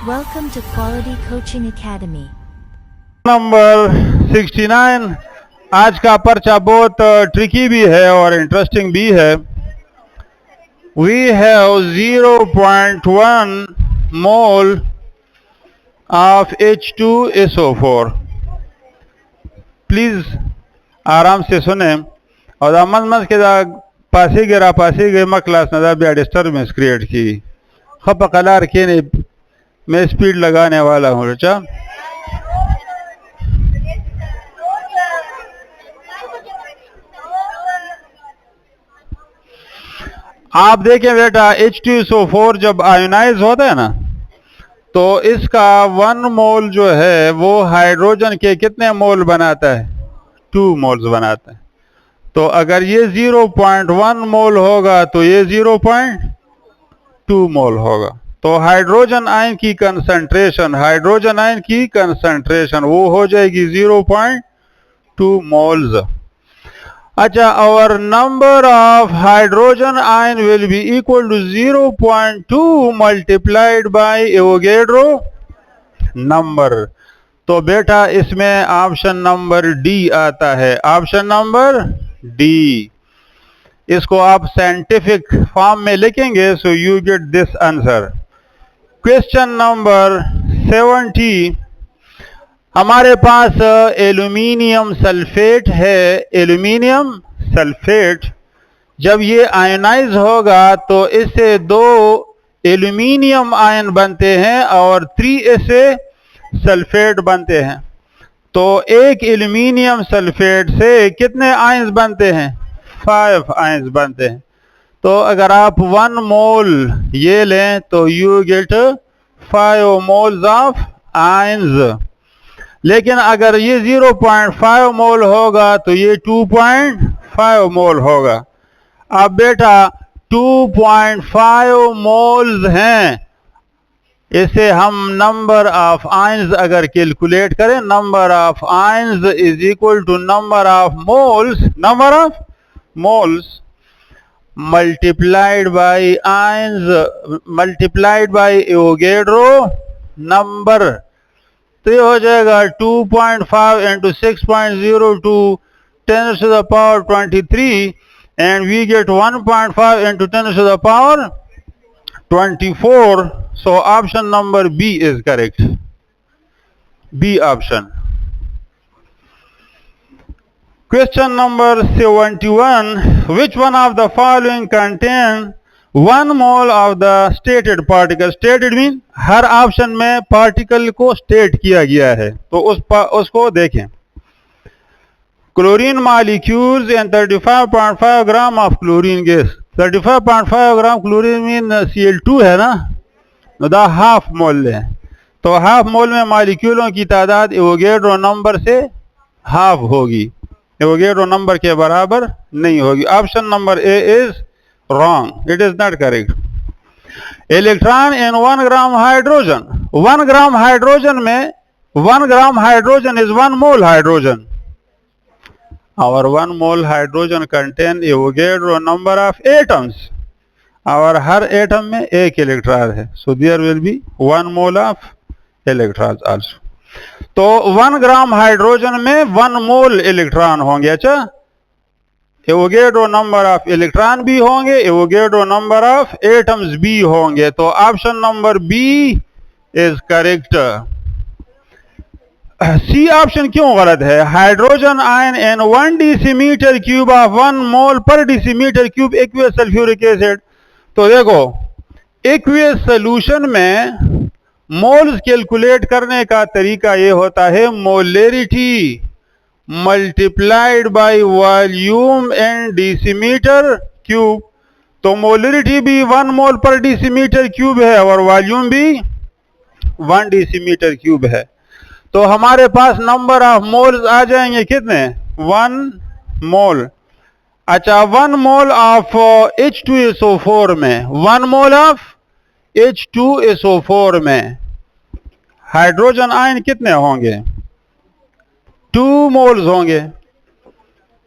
Welcome to Quality Coaching Academy. Number 69। आज का पर्चा बहुत ट्रिकी भी है और इंटरेस्टिंग भी है। We have 0.1 mole of H2SO4। Please आराम से सुने और मत के पासी गे क्लास नदा भी डिस्टर्बेंस क्रिएट की खप कलार के ने मैं स्पीड लगाने वाला हूँ। अच्छा, आप देखें बेटा, H2SO4 जब आयोनाइज होता है ना, तो इसका 1 मोल जो है वो हाइड्रोजन के कितने मोल बनाता है? 2 मोल्स बनाता है। तो अगर ये 0.1 मोल होगा तो ये 0.2 मोल होगा। तो हाइड्रोजन आयन की कंसंट्रेशन वो हो जाएगी 0.2 मोल्स। अच्छा, our number of hydrogen ion will be equal to 0.2 multiplied by Avogadro number। तो बेटा इसमें ऑप्शन नंबर डी आता है, ऑप्शन नंबर डी। इसको आप साइंटिफिक फॉर्म में लिखेंगे so you get this answer. Question number 70। हमारे पास एल्यूमिनियम सल्फेट है। एल्यूमिनियम सल्फेट जब ये आयनाइज होगा तो इससे 2 एल्यूमिनियम आयन बनते हैं और 3 ऐसे सल्फेट बनते हैं। तो एक एल्यूमिनियम सल्फेट से कितने आयन्स बनते हैं? 5 आयन्स बनते हैं। तो अगर आप 1 मोल ये लें तो you get 5 moles of ions. लेकिन अगर ये 0.5 मोल होगा तो ये 2.5 मोल होगा। अब बेटा 2.5 मोल्स हैं, इसे हम नंबर ऑफ आयन्स अगर कैलकुलेट करें, number of ions is equal to number of moles multiplied by ions multiplied by Avogadro number. तो ये हो जाएगा 2.5 into 6.02 10 to the power 23 and we get 1.5 into 10 to the power 24. So option number B is correct. B option. Question number 71. Which one of the following contain 1 mole of the stated particle? Stated mean her option में particle को state किया गया है, तो उसको देखें। Chlorine molecules and 35.5 gram of chlorine gas. 35.5 gram chlorine mean Cl2 है ना, दा हाफ मोल है। तो हाफ मोल में मॉलिक्यूलों की तादाद एवोगैड्रो नंबर से हाफ होगी, एवोगैड्रो नंबर के बराबर नहीं होगी। Option number A is wrong, it is not correct. Electron in 1 gram hydrogen. 1 gram hydrogen में 1 gram hydrogen is 1 mole hydrogen. और 1 mole hydrogen contain Avogadro number of atoms. और हर एटम में एक इलेक्ट्रॉन है, so there will be 1 mole of electrons also. तो 1 gram hydrogen में 1 मोल electron होंगे। अच्छा, एवोगैड्रो नंबर ऑफ इलेक्ट्रॉन भी होंगे, एवोगैड्रो नंबर ऑफ एटम्स भी होंगे। तो option number B is correct. C option क्यों गलत है? Hydrogen ion in 1 decimetre cube of 1 mole per decimetre cube aqueous sulphuric acid. तो देखो, एक्वियस सोल्यूशन में मोल्स कैलकुलेट करने का तरीका ये होता है molarity multiplied by volume in decimetre cube. तो मोलरिटी भी 1 मोल पर डेसीमीटर क्यूब है और वॉल्यूम भी 1 डेसीमीटर क्यूब है। तो हमारे पास नंबर ऑफ मोल्स आ जाएंगे कितने? 1 मोल। अच्छा, 1 मोल ऑफ H2SO4 में, 1 मोल ऑफ H2SO4 में हाइड्रोजन आयन कितने होंगे? 2 मोल्स होंगे,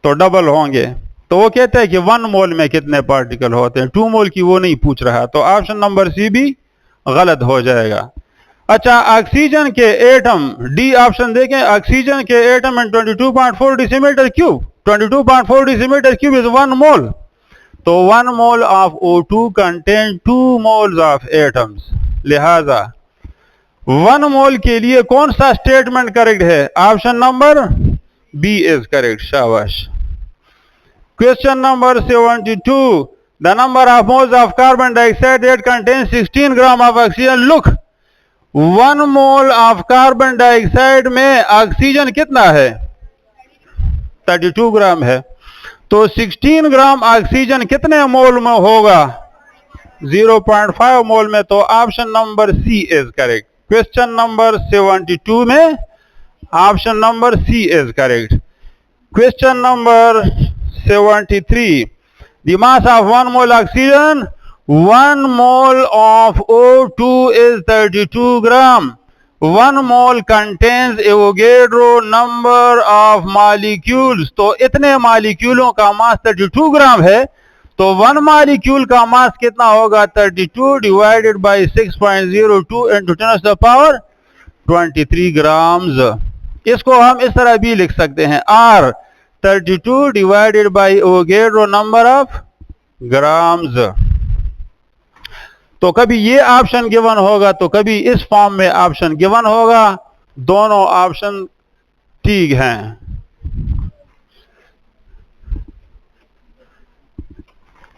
तो डबल होंगे। तो वो कहते हैं कि 1 मोल में कितने पार्टिकल होते हैं, 2 मोल की वो नहीं पूछ रहा। तो ऑप्शन नंबर सी भी गलत हो जाएगा। अच्छा, ऑक्सीजन के एटम, डी ऑप्शन देखें, ऑक्सीजन के atom in 22.4 decimetre cube, 22.4 decimetre cube is 1 mole. तो 1 mole of O2 contain 2 moles of atoms. लिहाजा 1 मोल के लिए कौन सा स्टेटमेंट करेक्ट है? Option number B is correct. शाबाश। Question number 72, the number of moles of carbon dioxide that contain 16 gram of oxygen. Look, 1 mole of carbon dioxide में oxygen कितना है? 32 ग्राम है। तो 16 ग्राम ऑक्सीजन कितने मोल में होगा? 0.5 मोल में। तो option number C is correct. Question number 72 में option number C is correct. Question number 73, the mass of 1 mole oxygen, 1 mole of O2 is 32 gram. 1 mole contains Avogadro number of molecules. तो इतने मालिक्यूलों का मास 32 ग्राम है। तो 1 molecule का मास कितना होगा? 32 divided by 6.02 into 10⁻23 grams. इसको हम इस तरह भी लिख सकते हैं, R 32 divided by Avogadro number of grams. तो कभी ये ऑप्शन गिवन होगा तो कभी इस फॉर्म में ऑप्शन गिवन होगा। दोनों ऑप्शन ठीक हैं।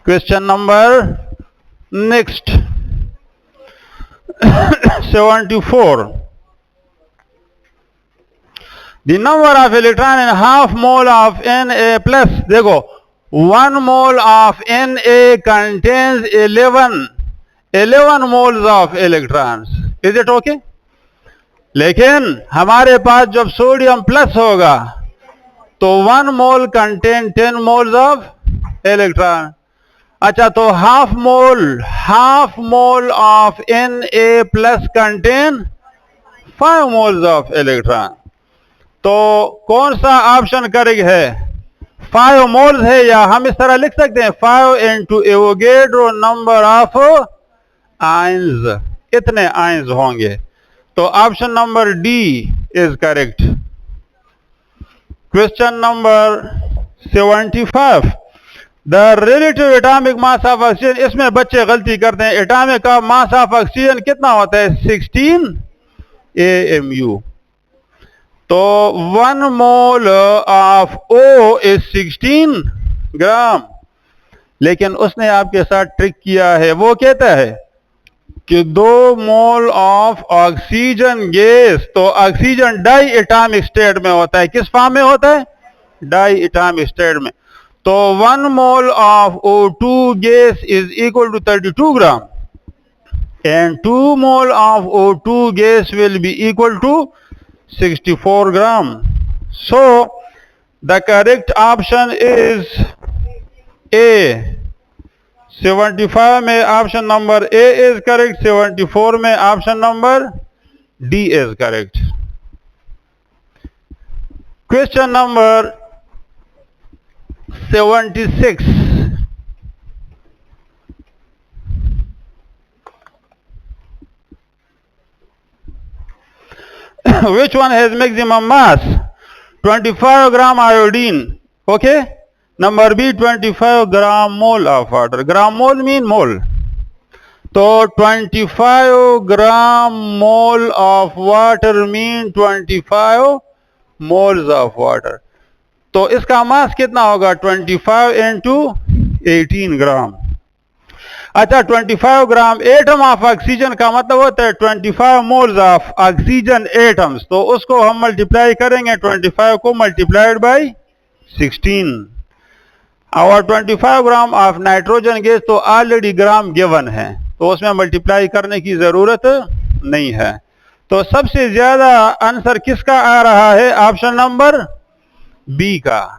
Question number next 74, the number of electron in half mole of Na plus। देखो 1 mole of Na contains 11 moles of electrons। Is it okay? लेकिन हमारे पास जब सोडियम प्लस होगा तो 1 मोल कंटेन 10 मोल्स ऑफ इलेक्ट्रॉन। अच्छा, तो half mole of Na plus contain 5 moles of electron. तो कौन सा ऑप्शन करेक्ट है? 5 मोल्स है, या हम इस तरह लिख सकते हैं 5 into Avogadro number of ions. इतने आयंस होंगे। तो option number D is correct. Question number 75, the relative atomic mass of oxygen. इसमें बच्चे गलती करते हैं। एटॉमिक मास ऑफ ऑक्सीजन कितना होता है? 16 AMU। तो 1 मोल ऑफ O इज 16 ग्राम। लेकिन उसने आपके साथ ट्रिक किया है। वो कहता है कि 2 मोल ऑफ ऑक्सीजन गैस। तो ऑक्सीजन डाई एटॉमिक स्टेट में होता है। किस फॉर्म में होता है? डाई एटॉमिक स्टेट में। तो 1 mole of O2 gas is equal to 32 gram and 2 mole of O2 gas will be equal to 64 gram. So the correct option is A। 75 में option number A is correct। 74 में option number D is correct। Question number 76, which one has maximum mass? 25 gram iodine, okay? Number B 25 gram mole of water। gram mole mean mole। तो 25 gram mole of water mean 25 moles of water। तो इसका मास कितना होगा? 25 into 18 ग्राम। अच्छा, 25 gram atom of oxygen का मतलब होता है 25 मोल्स ऑफ ऑक्सीजन एटम्स। तो उसको हम मल्टीप्लाई करेंगे 25 को मल्टीप्लाइड बाय 16। और 25 ग्राम ऑफ नाइट्रोजन गैस तो ऑलरेडी ग्राम गिवन है, तो उसमें मल्टीप्लाई करने की जरूरत नहीं है। तो सबसे ज्यादा आंसर किसका आ रहा है? ऑप्शन नंबर बी का।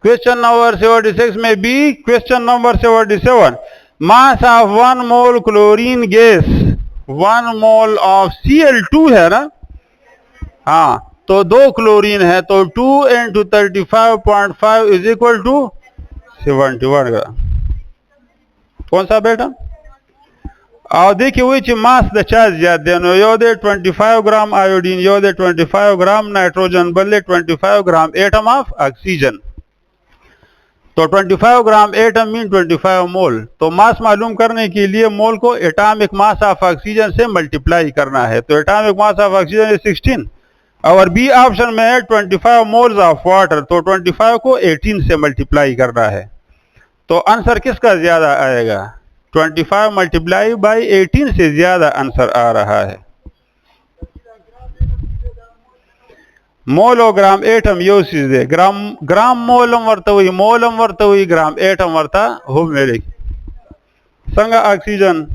क्वेश्चन नंबर 76 में B. Question number 77, mass of 1 mole chlorine gas, 1 mole of Cl2 है ना? हाँ, तो 2 क्लोरीन है, तो 2 इंटू 35.5 इज इक्वल टू 71 ग्राम। कौन सा बेटा? और देखिए which mass the charge ज्यादा है, यो दे 25 ग्राम आयोडीन, यो दे 25 ग्राम नाइट्रोजन, बल्ले 25 ग्राम एटम ऑफ ऑक्सीजन। तो 25 ग्राम एटम मीन 25 मोल। तो मास मालूम करने के लिए मोल को एटॉमिक मास ऑफ ऑक्सीजन से मल्टीप्लाई करना है। तो atomic mass of oxygen is 16 और बी ऑप्शन में है 25 मोल्स ऑफ वाटर। तो 25 को 18 से मल्टीप्लाई करना है। तो आंसर किसका ज्यादा आएगा? 25 मल्टीप्लाई बाई 18 से ज्यादा आंसर आ रहा है। मोलोग्राम एटम यो चीज है, ग्राम मोलम वर्ता हुई ग्राम एटम वर्ता हो मेरे संग ऑक्सीजन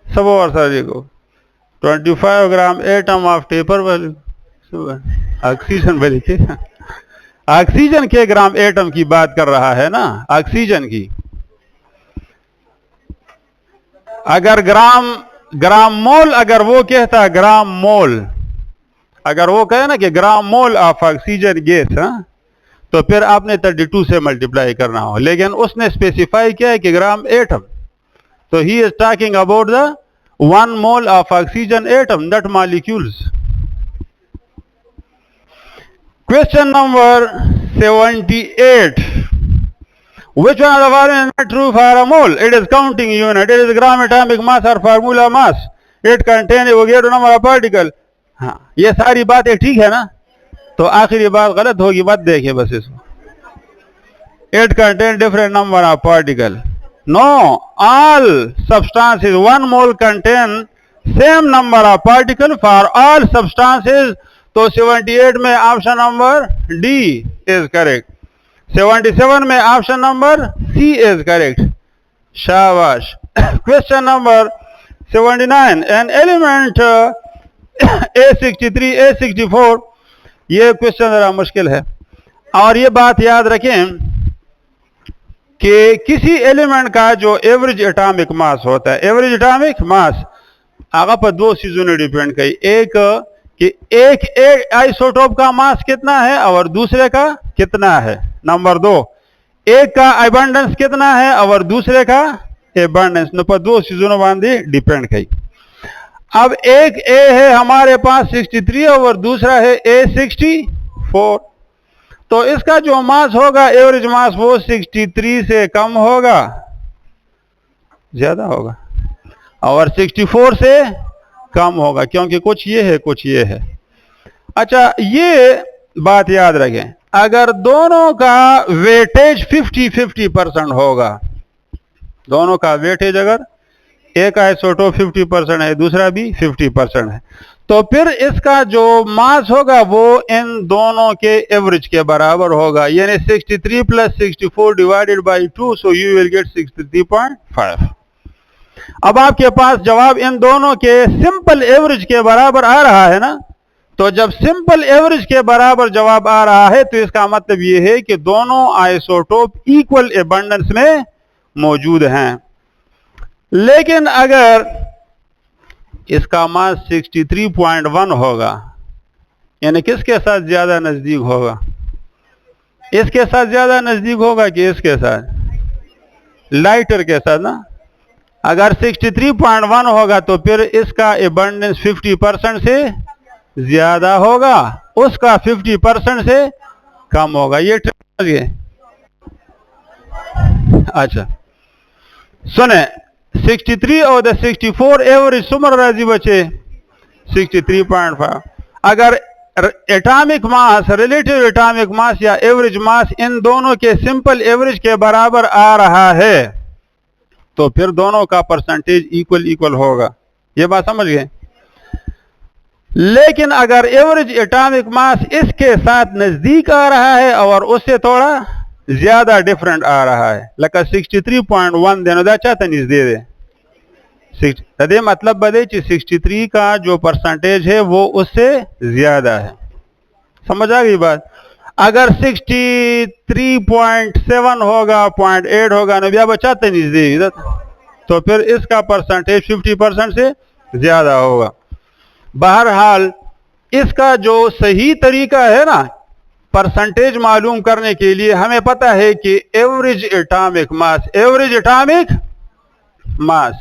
सब वर्षा जी को 25 gram atom of paper value oxygen वाली के ऑक्सीजन के ग्राम एटम की बात कर रहा है ना, ऑक्सीजन की। अगर ग्राम मोल अगर वो कहता ग्राम मोल, अगर वो कहे ना कि ग्राम मोल ऑफ ऑक्सीजन गैस, तो फिर आपने 32 से मल्टीप्लाई करना हो, लेकिन उसने स्पेसिफाई किया है कि ग्राम एटम। तो he is talking about the 1 mole of oxygen atom, not molecules. Question number 78, which one of the following is not true for a mole? It is counting unit, it is gram atomic mass or formula mass, it contains a number of particles। हाँ, ये सारी बातें ठीक है ना, तो आखिरी बात गलत होगी, बात देखिए बस इसको। It contains different number of particles. No, all substances 1 mole contain same number of particles for all substances। तो 78 में option number D is correct, 77 में option number C is correct. शाबाश। Question number 79, an element A63 A64, ये question जरा मुश्किल है। और ये बात याद रखें कि किसी एलिमेंट का जो एवरेज एटॉमिक मास होता है, एवरेज एटॉमिक मास आगे पर दो चीजों ने डिपेंड करी, एक कि एक आइसोटोप का मास कितना है और दूसरे का कितना है। नंबर 2, एक का अबंडेंस कितना है और दूसरे का अबंडेंस, न पर दो चीजों बांधी डिपेंड करी। अब एक ए है हमारे पास 63 और दूसरा है A64, तो इसका जो मास होगा एवरेज मास वो 63 से कम होगा, ज्यादा होगा, और 64 से कम होगा, क्योंकि कुछ ये है कुछ ये है। अच्छा, ये बात याद रखें, अगर दोनों का वेटेज 50-50% होगा, दोनों का वेटेज अगर एक आइसोटोप 50% है दूसरा भी 50% है, तो फिर इसका जो मास होगा वो इन दोनों के एवरेज के बराबर होगा, यानी 63 + 64 divided by 2, so you will get 63.5। अब आपके पास जवाब इन दोनों के सिंपल एवरेज के बराबर आ रहा है ना, तो जब सिंपल एवरेज के बराबर जवाब आ रहा है तो इसका मतलब यह है कि दोनों आइसोटोप इक्वल एबंडेंस में मौजूद हैं। लेकिन अगर इसका मास 63.1 होगा, यानी किसके साथ ज्यादा नजदीक होगा? इसके साथ ज्यादा नजदीक होगा कि इसके साथ? लाइटर के साथ ना। अगर 63.1 होगा तो फिर इसका एबंडेंस 50% से ज्यादा होगा, उसका 50% से कम होगा। ये समझिए। अच्छा सुने, 63 और 64 एवरेज सुमर राजी बचे 63.5। अगर atomic mass, relative atomic mass या एवरेज मास इन दोनों के सिंपल एवरेज के बराबर आ रहा है तो फिर दोनों का परसेंटेज इक्वल होगा। ये बात समझ गए। लेकिन अगर एवरेज एटॉमिक मास इसके साथ नजदीक आ रहा है और उससे थोड़ा ज्यादा डिफरेंट आ रहा है, लगा 63.1 देना चाहते नहीं दे दे, तदे मतलब बदे 63 का जो परसेंटेज है वो उससे ज्यादा है। समझ आ गई बात? अगर 63.7 होगा, 0.8 होगा, नबिया बचाते नहीं दे, तो फिर इसका परसेंटेज 50% से ज्यादा होगा। बहरहाल इसका जो सही तरीका है ना परसेंटेज मालूम करने के लिए, हमें पता है कि average atomic mass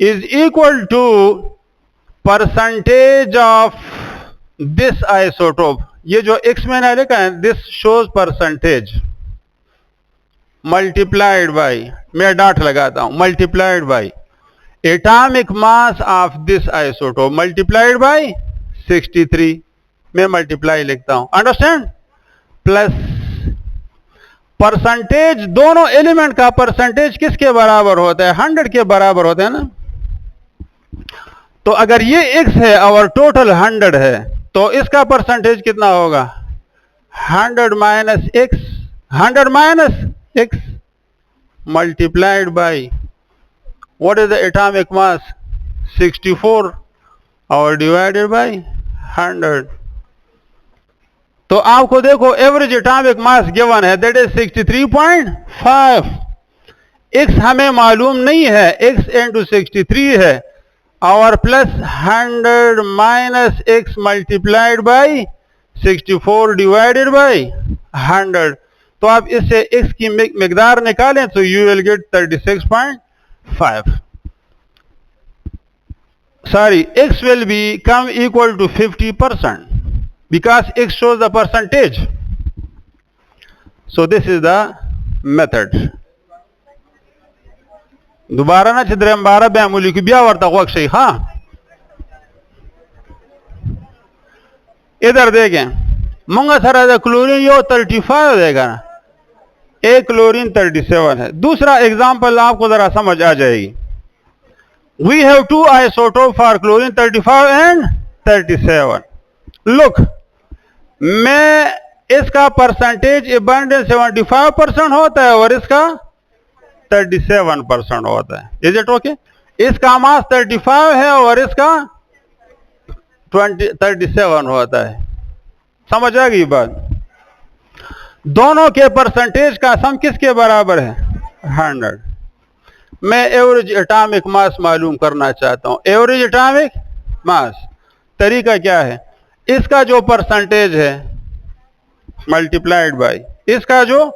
is equal to percentage of this isotope. ये जो x मैंने लिखा है, this shows percentage multiplied by, मैं डॉट लगाता हूं, multiplied by atomic mass of this isotope multiplied by 63, मैं multiply लिखता हूं, understand, प्लस परसेंटेज, दोनों एलिमेंट का परसेंटेज किसके बराबर होता है? 100 के बराबर होता है ना। तो अगर ये x है और टोटल 100 है तो इसका परसेंटेज कितना होगा? 100 minus x, 100 minus x multiplied by what is the atomic mass? 64 और डिवाइडेड बाई 100। तो आपको देखो एवरेज एटॉमिक मास गिवन है, दैट इज 63.5। x हमें मालूम नहीं है, x इंटू 63 है और plus 100 minus x multiplied by 64 divided by 100। तो आप इससे x की मिकदार निकालें तो you will get 36.5। Sorry, x will become equal to 50% because x shows the percentage. So this is the method. दोबारा ना चिद्रम बारा बेमूली की ब्या वर्ता वक्त शई। हाँ, इधर देखें, मुंगा सरा क्लोरीन यो 35 देगा ना, एक क्लोरीन 37 है। दूसरा एग्जांपल आपको जरा समझ आ जाएगी। We have two isotopes for chlorine 35 and 37. Look, मैं इसका परसेंटेज एबंडेंस 75% होता है और इसका 37% होता है। Is it okay? इसका मास 35 है और इसका 37 होता है। समझ आ गई बात? दोनों के परसेंटेज का सम किसके बराबर है? 100। मैं एवरेज एटॉमिक मास मालूम करना चाहता हूं। एवरेज एटॉमिक मास तरीका क्या है? इसका जो परसेंटेज है मल्टीप्लाइड बाय इसका जो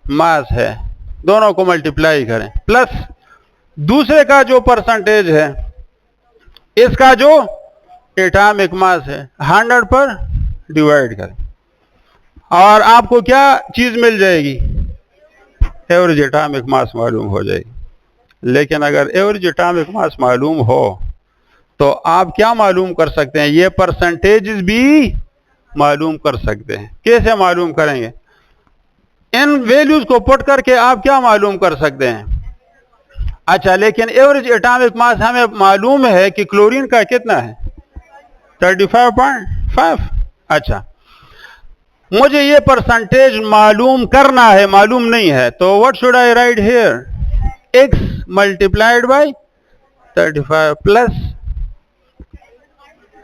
मास है, दोनों को मल्टीप्लाई करें, प्लस दूसरे का जो परसेंटेज है इसका जो एटॉमिक मास है 100 पर डिवाइड करें और आपको क्या चीज मिल जाएगी? एवरेज एटॉमिक मास मालूम हो जाएगी। लेकिन अगर एवरेज एटॉमिक मास मालूम हो तो आप क्या मालूम कर सकते हैं? ये परसेंटेजेस भी मालूम कर सकते हैं। कैसे मालूम करेंगे? इन वैल्यूज को पुट करके आप क्या मालूम कर सकते हैं? अच्छा, लेकिन एवरेज एटॉमिक मास हमें मालूम है कि क्लोरीन का कितना है? 35.5। अच्छा, मुझे ये परसेंटेज मालूम करना है, मालूम नहीं है, तो what should I right here? x multiplied by 35 plus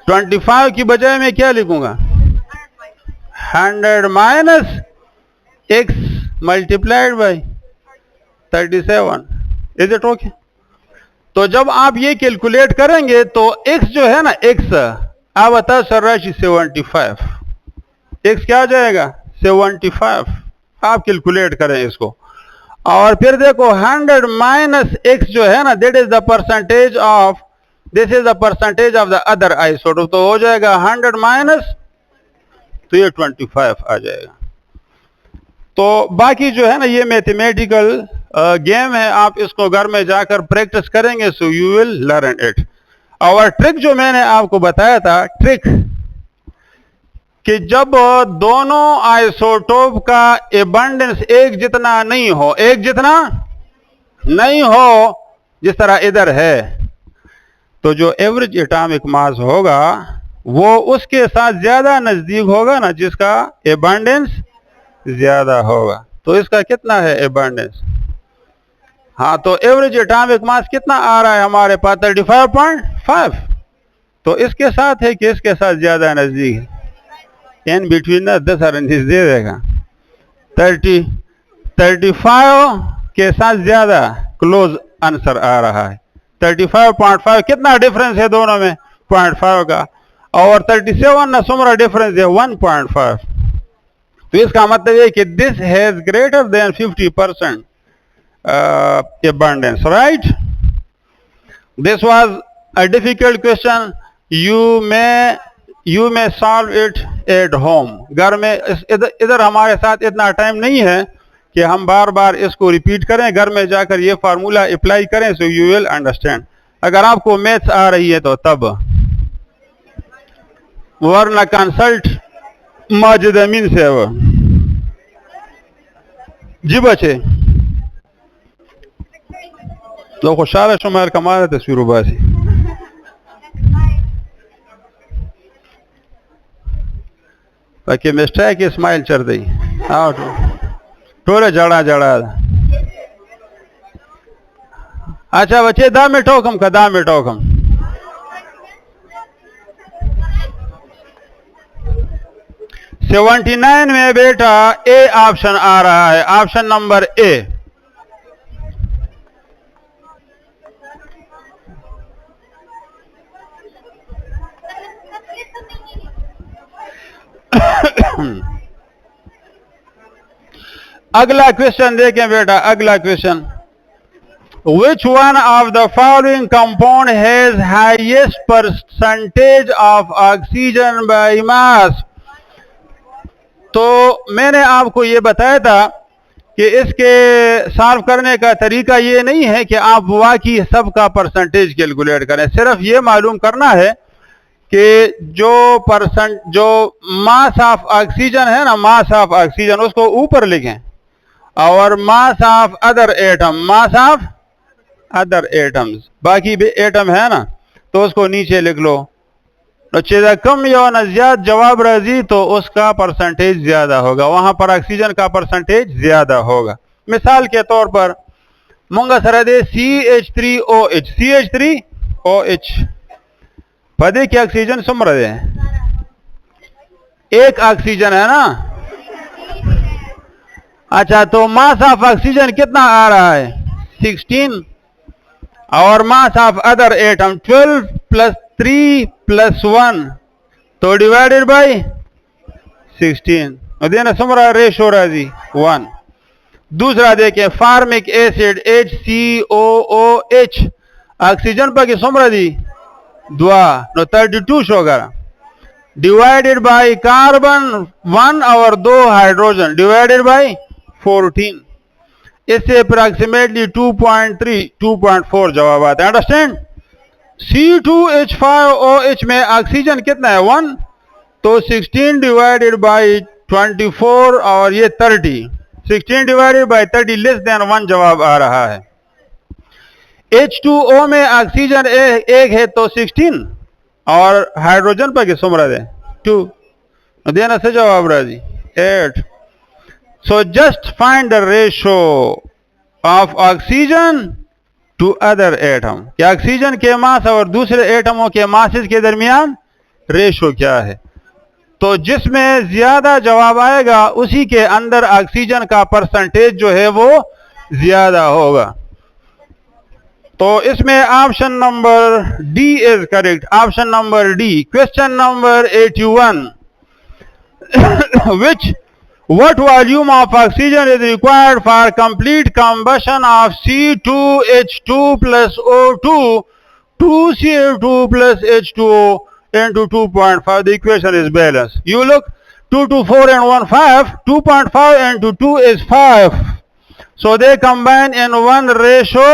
25 की बजाय मैं क्या लिखूंगा? 100 minus x multiplied by 37। Is it okay? तो जब आप ये कैलकुलेट करेंगे तो x जो है ना, x आप बता सर्राशी 75, x क्या आ जाएगा? 75। आप कैलकुलेट करें इसको और फिर देखो 100 माइनस x जो है ना, that is the percentage of, this is the percentage of the other isotope. तो हो जाएगा 100 माइनस, तो ये 25 आ जाएगा। तो बाकी जो है ना ये मैथमेटिकल गेम है, आप इसको घर में जाकर प्रैक्टिस करेंगे, so you will learn it. और ट्रिक जो मैंने आपको बताया था, ट्रिक कि जब दोनों आइसोटोप का एबंडेंस एक जितना नहीं हो, एक जितना नहीं हो जिस तरह इधर है, तो जो एवरेज एटॉमिक मास होगा वो उसके साथ ज्यादा नजदीक होगा ना, जिसका एबंडेंस ज्यादा होगा। तो इसका कितना है एबंडेंस? हाँ, तो एवरेज एटॉमिक मास कितना आ रहा है हमारे पास? 35.5। तो इसके साथ है कि इसके साथ ज्यादा नजदीक है? इन बिटवीन ना 10 रेंजेस दे देगा। 35 के साथ ज्यादा क्लोज आंसर आ रहा है। 35.5 कितना डिफरेंस है दोनों में? 0.5 का। और 37 ना सुमरा डिफरेंस है 1.5। तो इसका मतलब है कि this has greater than 50% abundance, right? This was a difficult question, you may solve it at home. घर में इधर हमारे साथ इतना टाइम नहीं है कि हम बार बार इसको रिपीट करें, घर में जाकर ये फार्मूला अप्लाई करें, सो यू विल अंडरस्टैंड। अगर आपको मैथ्स आ रही है तो तब, वरना कंसल्ट माजिद अमीन से। वो जी बचे तो खुशाल शुमार कमाल तस्वीर बासी बाकी मिस्टेक इस्माइल चढ़ दी थोड़े जड़ा जड़ा। अच्छा बच्चे दा में ठोकम का दा में ठोकम 79 में बेटा ए ऑप्शन आ रहा है, ऑप्शन नंबर ए। अगला क्वेश्चन देखें बेटा, अगला question, which one of the following compound has highest percentage of oxygen by mass? तो मैंने आपको ये बताया था कि इसके सॉल्व करने का तरीका ये नहीं है कि आप वाकई सबका परसेंटेज कैलकुलेट करें, सिर्फ ये मालूम करना है कि जो मास ऑफ ऑक्सीजन है ना, मास ऑफ ऑक्सीजन उसको ऊपर लिखें और mass of other atom, mass of other atoms, बाकी भी एटम है ना तो उसको नीचे लिख लो। तो चीज़ कम या न ज्यादा जवाब राजी तो उसका परसेंटेज ज्यादा होगा, वहां पर ऑक्सीजन का परसेंटेज ज्यादा होगा। मिसाल के तौर पर मुंगा सरदे CH3OH, CH3OH पदे की ऑक्सीजन सुमर दे, एक ऑक्सीजन है ना। अच्छा तो मास ऑफ ऑक्सीजन कितना आ रहा है 16 और मास ऑफ अदर एटम 12 + 3 + 1 तो डिवाइडेड बाय 16 देना समरा रेशो राजी 1। दूसरा देखें फार्मिक एसिड HCOOH ऑक्सीजन पर की समरा दी दुआ नो 32 होगा डिवाइडेड बाय कार्बन 1 और 2 हाइड्रोजन डिवाइडेड बाय 14, इससे अप्रोक्सीमेटली 2.3 2.4 जवाब आता है। अंडरस्टैंड। C2H5OH में ऑक्सीजन कितना है 1 तो 16 डिवाइडेड बाय 24 और ये 30, 16 डिवाइडेड बाय 30 लेस देन 1 जवाब आ रहा है। H2O में ऑक्सीजन एक है तो 16 और हाइड्रोजन पर किस उम्र है 2 देना से जवाब राजी 8। So just find the ratio of oxygen to other atom, कि ऑक्सीजन के मास और दूसरे एटमों के मासेस के दरमियान रेशो क्या है। तो जिसमें ज्यादा जवाब आएगा उसी के अंदर ऑक्सीजन का परसेंटेज जो है वो ज्यादा होगा। तो इसमें option number D is correct, option number D. Question number 81, what volume of oxygen is required for complete combustion of C2H2 plus O2 2CO2 plus H2O into 2.5? The equation is balanced. You look 2 to 4 and 1 5, 2.5 into 2 is 5, so they combine in 1 ratio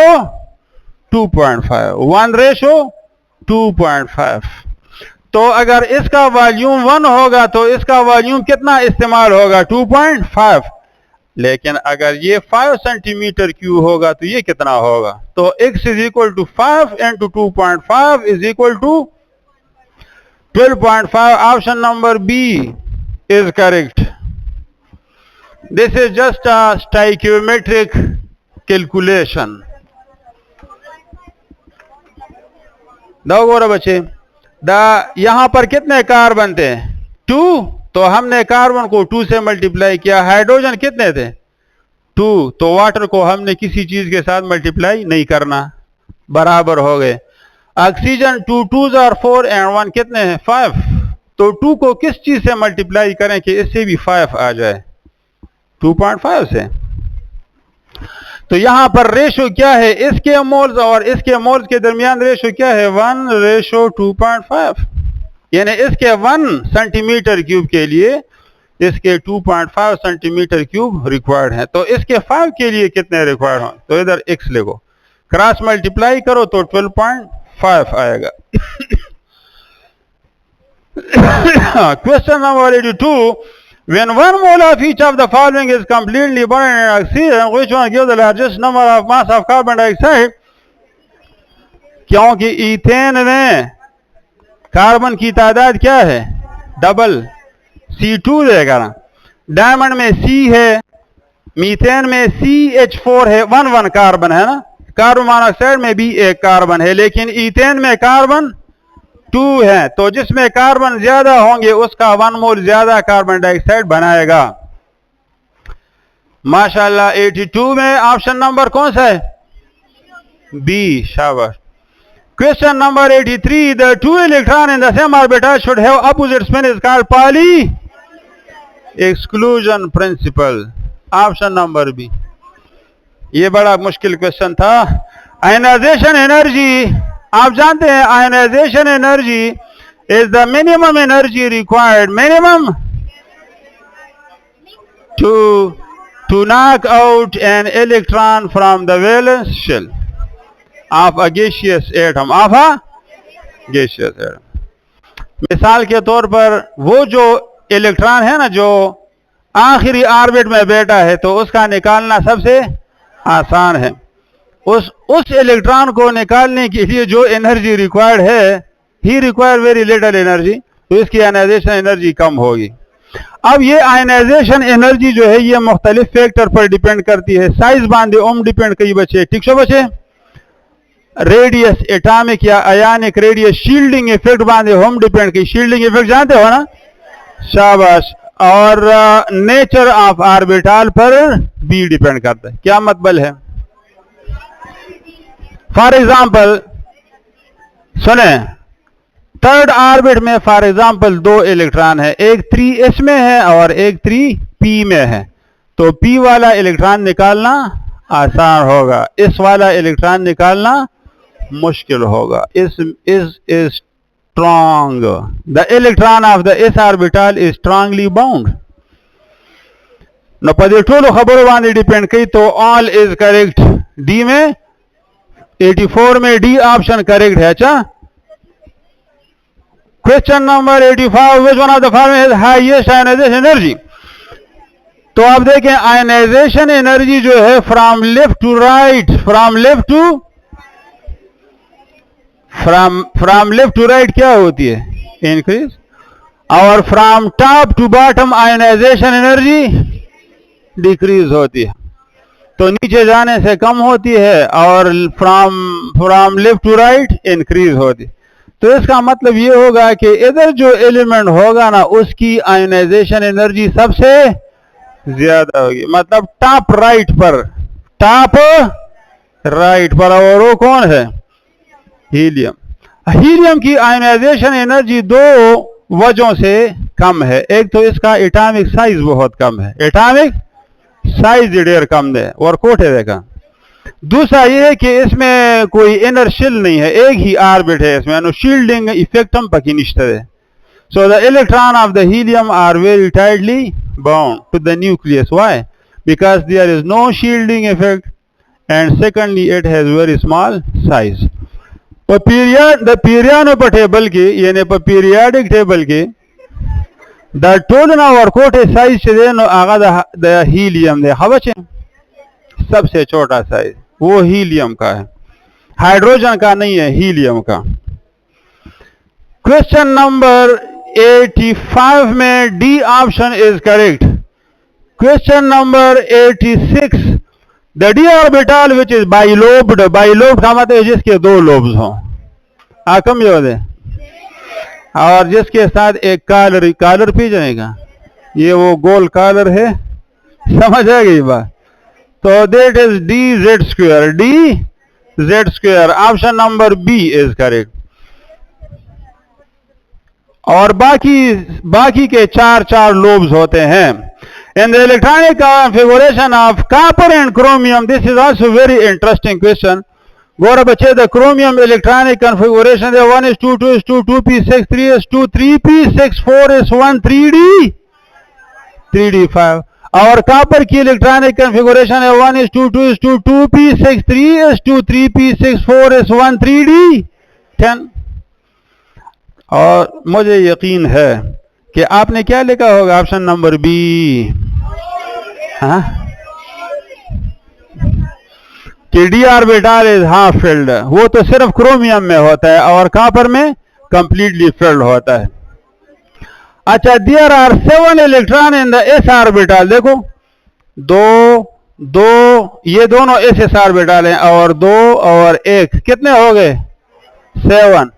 2.5, 1 ratio 2.5। तो अगर इसका volume 1 होगा तो इसका volume कितना इस्तेमाल होगा 2.5, लेकिन अगर ये 5 सेंटीमीटर क्यूब होगा तो ये कितना होगा। तो x is equal to 5 into 2.5 is equal to 12.5। Option number B is correct. This is just a stoichiometric calculation. दो बच्चे यहां पर कितने कार्बन बनते हैं 2, तो हमने कार्बन को 2 से मल्टीप्लाई किया। हाइड्रोजन कितने थे 2, तो वाटर को हमने किसी चीज के साथ मल्टीप्लाई नहीं करना, बराबर हो गए। ऑक्सीजन 2 2s और 4 एंड 1 कितने हैं 5, तो 2 को किस चीज से मल्टीप्लाई करें कि इससे भी 5 आ जाए 2.5 से। तो यहां पर रेशो क्या है, इसके मोल्स और इसके मोल्स के दरमियान रेशो क्या है, 1:2.5, यानी इसके 1 सेंटीमीटर क्यूब के लिए इसके 2.5 सेंटीमीटर क्यूब रिक्वायर्ड है। तो इसके 5 के लिए कितने रिक्वायर्ड हो, तो इधर x लिखो, क्रॉस मल्टीप्लाई करो तो 12.5 आएगा। Question number 82, when 1 mole of each of the following is completely burned in oxygen, which one gives the largest number of mass of carbon dioxide? क्योंकि ईथेन में कार्बन की तादाद क्या है, डबल, C2 देगा ना, डायमंड में C है, मीथेन में CH4 है, 1 कार्बन है ना, कार्बन मोनोऑक्साइड में भी एक कार्बन है, लेकिन ईथेन में कार्बन 2 है, तो जिसमें कार्बन ज्यादा होंगे उसका 1 मोल ज्यादा कार्बन डाइऑक्साइड बनाएगा। माशाल्लाह। 82 में ऑप्शन नंबर कौन सा है, बी, शाबाश। Question number 83, the 2 electron in the same orbital should have opposite spin is called Pauli exclusion principle, option number B. ये बड़ा मुश्किल क्वेश्चन था। आयनाइजेशन एनर्जी, आप जानते हैं ionisation energy is the minimum energy required, minimum to knock out an electron from the valence shell of a gaseous atom, of a gaseous atom. मिसाल के तौर पर वो जो इलेक्ट्रॉन है ना जो आखिरी ऑर्बिट में बैठा है, तो उसका निकालना सबसे आसान है। उस इलेक्ट्रॉन को निकालने के लिए जो एनर्जी रिक्वायर्ड है, ही रिक्वायर वेरी लिटिल एनर्जी, तो इसकी आयनाइजेशन एनर्जी कम होगी। अब ये आयनाइजेशन एनर्जी जो है ये मुख्तलिफ फैक्टर पर डिपेंड करती है। साइज बांधे ओम डिपेंड कई बचे, ठीक सो बचे, रेडियस, एटॉमिक या आयनिक रेडियस, शील्डिंग इफेक्ट बांधे होम डिपेंड की, शील्डिंग इफेक्ट जानते हो ना, शाबाश, और नेचर ऑफ ऑर्बिटल पर भी डिपेंड करता है। क्या मतलब है, फॉर एग्जाम्पल सुने, थर्ड ऑर्बिट में फॉर एग्जाम्पल 2 इलेक्ट्रॉन है, एक 3s में है और एक 3p में है, तो p वाला इलेक्ट्रॉन निकालना आसान होगा, इस वाला इलेक्ट्रॉन निकालना मुश्किल होगा। इस strong, the electron of the s orbital is strongly bound। न पदे टोलो खबरों बांधे डिपेंड कई, तो ऑल इज करेक्ट, डी में 84 में डी ऑप्शन करेक्ट है। अच्छा, question number 85, which one of the following is highest ionisation energy. तो आप देखें आयनाइजेशन एनर्जी जो है from left to right, from left to right क्या होती है, इंक्रीज, और from top to bottom ionisation energy decrease होती है, तो नीचे जाने से कम होती है, और from left to right increase होती है। तो इसका मतलब ये होगा कि इधर जो एलिमेंट होगा ना उसकी आयनाइजेशन एनर्जी सबसे ज्यादा होगी, मतलब टॉप राइट पर, और वो कौन है, हीलियम। हीलियम की आयनाइजेशन एनर्जी 2 वजहों से कम है, एक तो इसका एटॉमिक साइज बहुत कम है, एटॉमिक साइज ढेर कम है और कोठे देखा। दूसरा ये है कि इसमें कोई इनर शेल नहीं है, एक ही ऑर्बिट है इसमें, शील्डिंग इफेक्ट हम पकी निश्चित है। So the electron of the helium are very tightly bound to the nucleus. Why? Because there is no shielding effect, and secondly it has very small size. The period table की यानी periodic table की the टोलना और कोटे size से देनो आगा the helium दे हवचे सबसे छोटा साइज वो हीलियम का है, हाइड्रोजन का नहीं है, हीलियम का। क्वेश्चन नंबर 85 में D option is correct. Question number 86, the D orbital which is bilobed, bilobed का मतलब जिसके 2 लोब्स हों, आकम योद है, और जिसके साथ एक कॉलर पी जाएगा, ये वो गोल कॉलर है, समझ आ गई बात। तो that is D Z square, option number B is correct. और बाकी के 4 लोब्स होते हैं। In the electronic configuration of copper and chromium, this is also very interesting question. Gora bache, the chromium electronic configuration, the 1 is 2, 2 is 2, 2p6, 3 is 2, 3p6, 4 is 1, 3d, 3d5. Our copper key electronic configuration, 1 is 2, 2 is 2, 2p6, 3 is 2, 3p6, 4 is 1, 3d, 10. और मुझे यकीन है कि आपने क्या लिखा होगा, option number B, हाँ, कि D orbital is half filled, वो तो सिर्फ क्रोमियम में होता है और कॉपर में कंप्लीटली फिल्ड होता है। अच्छा, there are 7 electron in the S orbital. देखो दो ये दोनों एस ऑर्बिटल हैं और 2 और 1 कितने हो गए, 7,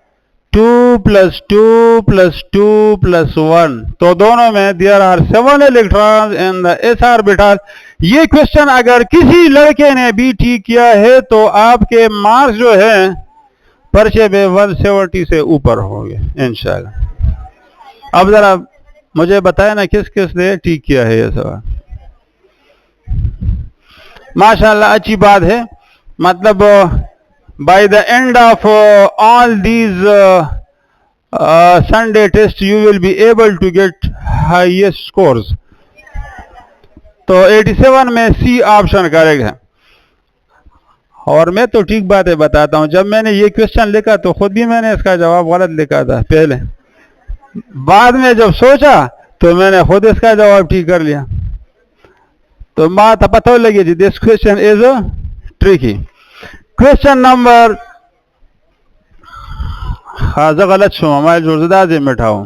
2 + 2 + 2 + 1, तो दोनों में there are 7 electron in the S orbital. ये क्वेश्चन अगर किसी लड़के ने भी ठीक किया है तो आपके मार्क्स जो है पर्चे में 170 से ऊपर होंगे इंशाल्लाह। अब जरा मुझे बताया ना किस किस ने ठीक किया है ये सवाल। माशाल्लाह अच्छी बात है, मतलब by the end of all these Sunday tests you will be able to get highest scores. तो 87 में सी ऑप्शन करेक्ट है। और मैं तो ठीक बातें बताता हूं, जब मैंने ये क्वेश्चन लिखा तो खुद भी मैंने इसका जवाब गलत लिखा था पहले, बाद में जब सोचा तो मैंने खुद इसका जवाब ठीक कर लिया, तो बात पता लगी थी this question is tricky. Question number, हाजा गलत छो हमारे जोरदार से मिठाओ।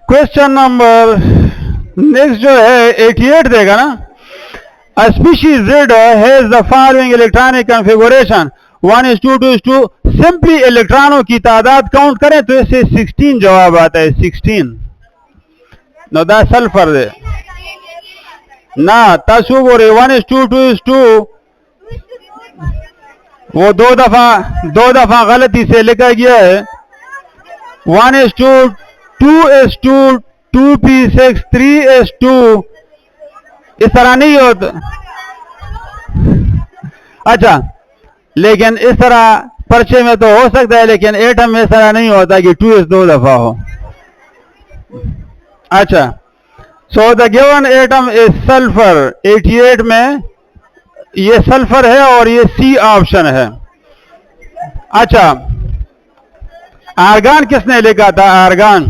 क्वेश्चन नंबर नेक्स्ट जो है 88 देगा ना। A species Z has the following electronic configuration 1 is 2, 2 is 2। Simply इलेक्ट्रॉनों की तादाद काउंट करें तो इससे 16 जवाब आता है, 16। नो दा सल्फर दे ना तसुगोरे 1 is 2, 2 is 2, वो दो दफा गलती से लिखा गया है। 1 is 2, 2 is 2, 2p6, 3 is 2, इस तरह नहीं होता। अच्छा, लेकिन इस तरह पर्चे में तो हो सकता है, लेकिन एटम में इस तरह नहीं होता कि 2 is 2 दफा हो। अच्छा, so the given atom is sulphur. 88 में ये सल्फर है और ये सी ऑप्शन है। अच्छा, आर्गन किसने लिखा था, आर्गन?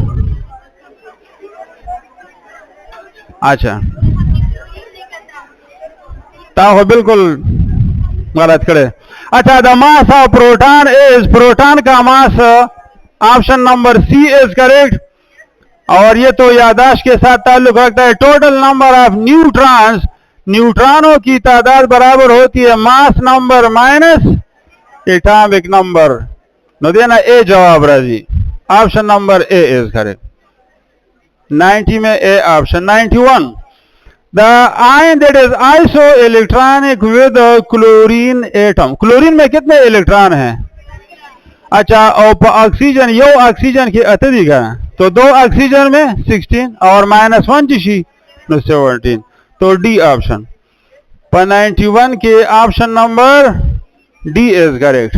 अच्छा, तो बिल्कुल गलत करे। अच्छा, the mass of proton is, proton का mass option number C is correct. और ये तो याददाश्त के साथ ताल्लुक रखता है। टोटल नंबर ऑफ न्यूट्रॉन्स, न्यूट्रॉनों की तादाद बराबर होती है mass number minus atomic number. नो देना ए जवाब राजी, option number A is correct. 90 में A option. 91 the ion that is isoelectronic with chlorine atom. Chlorine में कितने इलेक्ट्रॉन हैं? अच्छा, और ऑक्सीजन, यो ऑक्सीजन की अत्यधिक है तो 2 ऑक्सीजन में 16 और -1 जिशी 17, तो डी ऑप्शन। पर 91 के option number D is correct.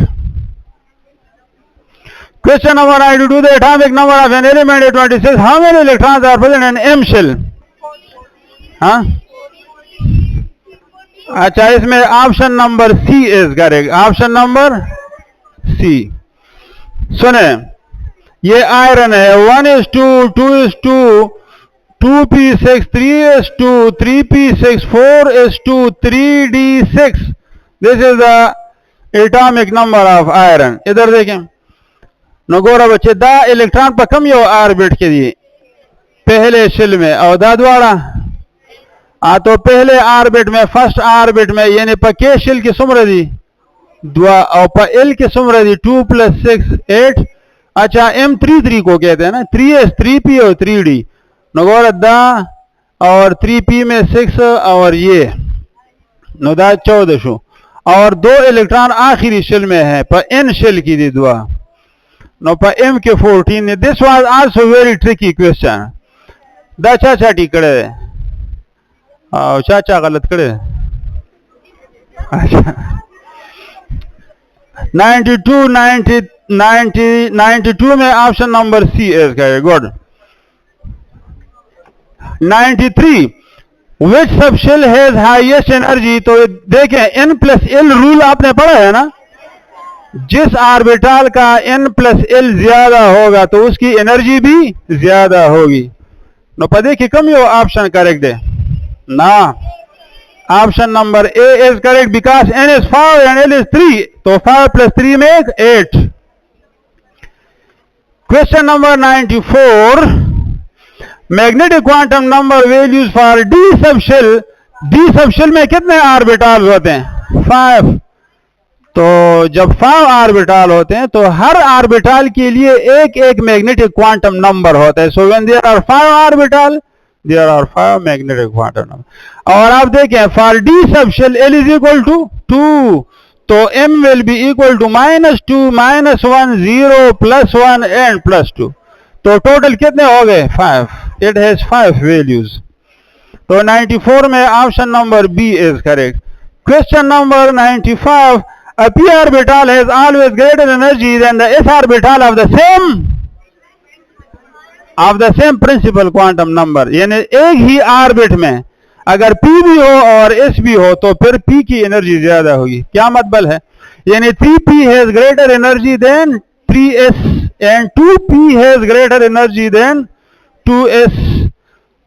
Question number 92 the atomic number of an element is 26। How many electrons are present in M shell? हाँ, अच्छा, इसमें option number C is correct, option number C. सुने, ये iron है। 1 is 2, 2 is 2, 2p6, 3 is 2, 3p6, 4 is 2, 3d6। This is the atomic number of iron. इधर देखें नगोरा बच्चे, दा इलेक्ट्रॉन पर कम यो ऑर्बिट के लिए पहले शेल में और दादवाड़ा तो पहले ऑर्बिट में, फर्स्ट ऑर्बिट में, यानी पर के शेल की सुमर दी दुआ और पर एल की सुमर दी 2 + 6 8। अच्छा, M33 को कहते हैं ना, 3s 3p और 3d। नगोरा दा और 3p में 6 और ये नुदा 14 और 2 इलेक्ट्रॉन आखिरी शेल में है पर एन शेल की दी दुआ नो पर M के 14। This was also very tricky question. दा चाचा ठीक करे चाचा गलत करे। अच्छा 92 90 90 92 में option number C is correct. Good. 93 which subshell has highest energy. तो देखें n प्लस एल रूल आपने पढ़ा है ना, जिस आर्बिटाल का n प्लस एल ज्यादा होगा तो उसकी एनर्जी भी ज्यादा होगी। नो पदे की कम यो ऑप्शन करेक्ट है ना। Option number A is correct because n is 5 and l is 3, तो 5 plus 3 make 8। Question number 94 magnetic quantum number values for D subshell. D subshell में कितने ऑर्बिटल्स होते हैं? 5। तो जब 5 ऑर्बिटल होते हैं तो हर ऑर्बिटल के लिए एक एक मैग्नेटिक क्वांटम नंबर होता है। So when there are 5 orbital there are 5 magnetic quantum number. और आप देखें for D subshell L is equal to 2, तो M will be equal to -2 -1 0 +1 and +2। तो टोटल कितने हो गए? 5। It has 5 values. तो 94 में option number B is correct. Question number 95 a p orbital has always greater energy than the s orbital of the same principal quantum number। यानी एक ही orbit में अगर p भी हो और s भी हो तो फिर p की एनर्जी ज्यादा होगी। क्या मतलब है? यानी 3p has greater energy than 3s and 2p has greater energy than 2s।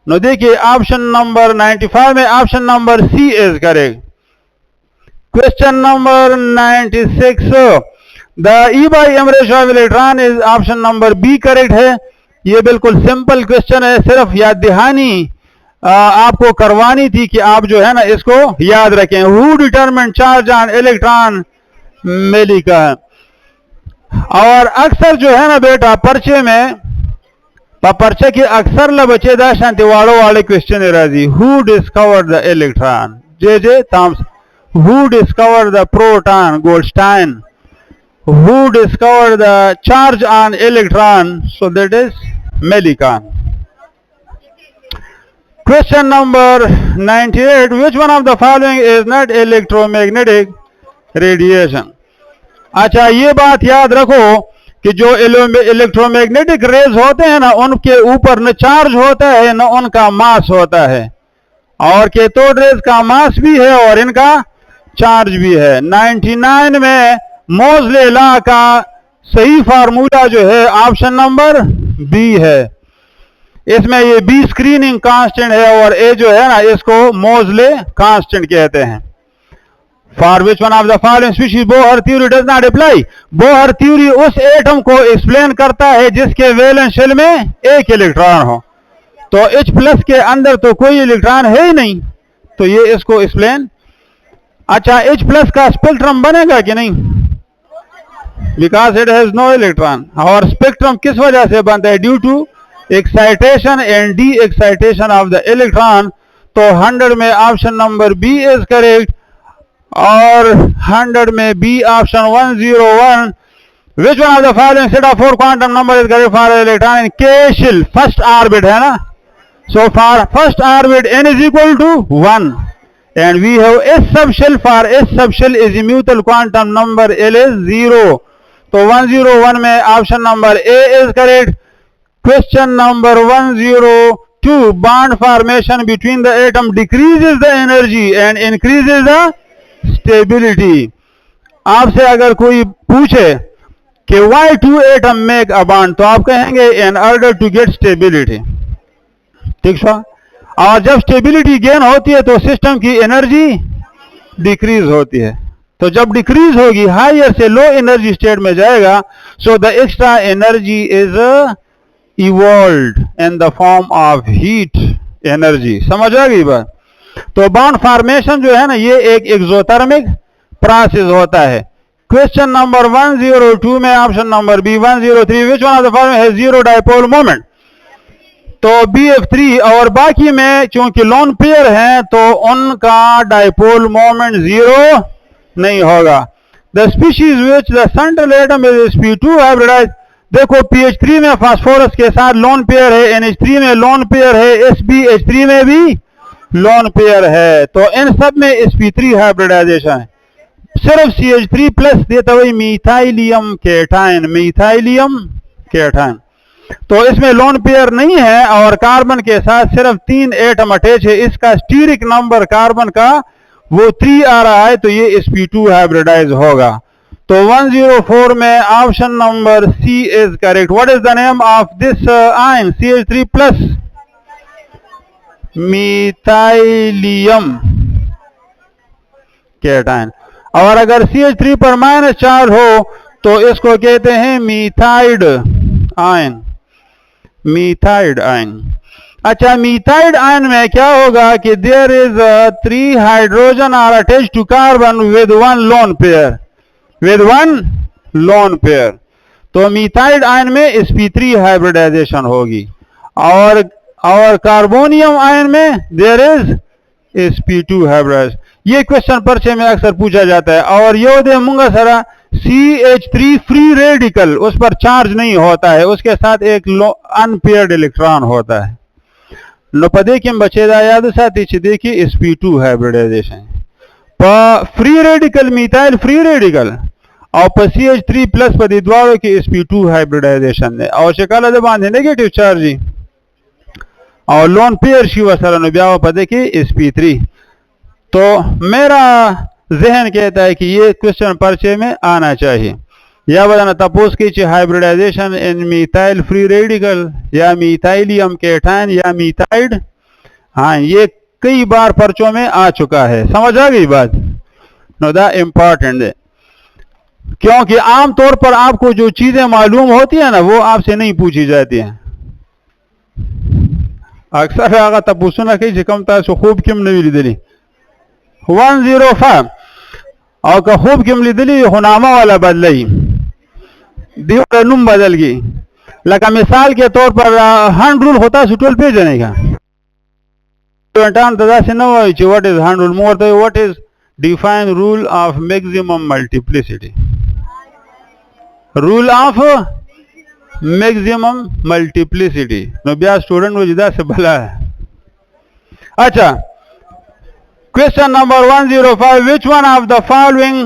No देखिए ऑप्शन नंबर 95 में option number C is correct. Question number 96 the E by M ratio of electron is option number B correct है। ये बिल्कुल simple question है, सिर्फ याद दहानी आपको करवानी थी कि आप जो है ना इसको याद रखें। Who determine charge on electron मेलिका। और अक्सर जो है ना बेटा पर्चे में पर्चे की अक्सर ल बचे दा शांति वाले क्वेश्चन राजी। Who discover the electron? J Thomson. Who discovered the proton? Goldstein. Who discovered the charge on electron? So that is Millikan. Question number 98 which one of the following is not electromagnetic radiation? अच्छा ये बात याद रखो कि जो electromagnetic raise होते हैं ना उनके ऊपर न चार्ज होता है न उनका मास होता है, और कैथोड रेज का मास भी है और इनका चार्ज भी है। 99 में मोज़ले लॉ का सही फार्मूला जो है ऑप्शन नंबर बी है। इसमें ये बी स्क्रीनिंग कांस्टेंट है और ए जो है ना इसको मोज़ले कांस्टेंट कहते हैं। For which one of the following species Bohr theory does not apply. Bohr theory उस एटम को एक्सप्लेन करता है जिसके वैलेंस शेल में एक इलेक्ट्रॉन हो। तो H+ के अंदर तो कोई इलेक्ट्रॉन है ही नहीं, तो ये इसको एक्सप्लेन। अच्छा H+ का स्पेक्ट्रम बनेगा कि नहीं? Because it has no electron. और स्पेक्ट्रम किस वजह से बनता है? Due to excitation and de-excitation of the electron. तो 100 में option number B is correct और 100 में B option 101। Which one of the following set of 4 quantum number is correct for electron in k शेल? First orbit है ना, so for first orbit n is equal to 1 and we have s subshell. for s subshell is a mutual quantum number L is 0। तो 101 में option number A is correct. Question number 102 bond formation between the atom decreases the energy and increases the stability। आपसे अगर कोई पूछे कि why two atom make a bond, तो आप कहेंगे in order to get stability। ठीक है। और जब स्टेबिलिटी गेन होती है तो सिस्टम की एनर्जी डिक्रीज होती है। तो जब डिक्रीज होगी हायर से लो एनर्जी स्टेट में जाएगा। So the extra energy is evolved in the form of heat energy. समझ आ गई बात? तो बॉन्ड फॉर्मेशन जो है ना ये एक एक्सोथर्मिक प्रोसेस होता है। क्वेश्चन नंबर 102 में option number B. 103 which one of the following has zero dipole moment? तो BF3। और बाकी में चूंकि लोन पेयर हैं तो उनका डायपोल मोमेंट जीरो नहीं होगा। The species which the central atom is sp2 hybridise. देखो pH3 में फास्फोरस के साथ लोन पेयर है, NH3 में लोन पेयर है, SbH3 में भी लोन पेयर है, तो इन सब में sp3 हाइब्रिडाइजेशन है। सिर्फ CH3 प्लस देता हुई मिथाइलियम केटाइन, मिथाइलियम केटाइन, तो इसमें लोन पेयर नहीं है और कार्बन के साथ सिर्फ 3 एटम अटैच है। इसका स्टीरिक नंबर कार्बन का वो 3 आ रहा है, तो ये sp2 हाइब्रिडाइज होगा। तो 104 में option number C is correct. What is the name of this ion? CH3 plus methylium cation. और अगर CH3 पर -4 हो तो इसको कहते हैं मीथाइड आयन, मीथाइड आयन। अच्छा, मीथाइड आयन में क्या होगा कि there is 3 hydrogen are attach to carbon with 1 lone pair, with 1 lone pair, तो मीथाइड आयन में sp3 हाइब्रिडाइजेशन होगी। और कार्बोनियम आयन में देयर इज sp2 हाइब्रिडाइजेशन। ये क्वेश्चन पर्चे में अक्सर पूछा जाता है। और यो दे मुंगा सरा CH3 फ्री रेडिकल, उस पर चार्ज नहीं होता है, उसके साथ एक अनपेयर्ड इलेक्ट्रॉन होता है। नो पदे किम बचेदा याद साथी देखिए sp2 hybridisation free radical, methyl free radical और CH3 प्लस पदी द्वारों की sp2 हाइब्रिडाइजेशन है। और शिकाला दे बांधे नेगेटिव चार्ज और लोन पेयर शिव सर ब्याह पदे की sp3। तो मेरा जहन कहता है कि ये क्वेश्चन पर्चे में आना चाहिए। या बताना तपोस की हाइब्रिडाइजेशन इन मिथाइल फ्री रेडिकल या मिथाइलियम केटाइन या मिथाइड, हाँ ये कई बार पर्चों में आ चुका है। समझ आ गई बात? नो द इम्पॉर्टेंट है, क्योंकि आमतौर पर आपको जो चीजें मालूम होती है ना वो आपसे नहीं पूछी जाती हैं। अक्सर आगा तपूसना कहीं कम था सो खूब किम नहीं लीदली 105 और का खूब किम लीदली हुनामा वाला बदलई दियो नुम बदल गई। लगा मिसाल के तौर पर हैंड रूल होता है 12 पेज जाने का what is hand rule more तो what is define rule of maximum multiplicity, rule of maximum multiplicity नो ब्याह स्टूडेंट वो जिदा से भला है। अच्छा, question number 105, which one of the following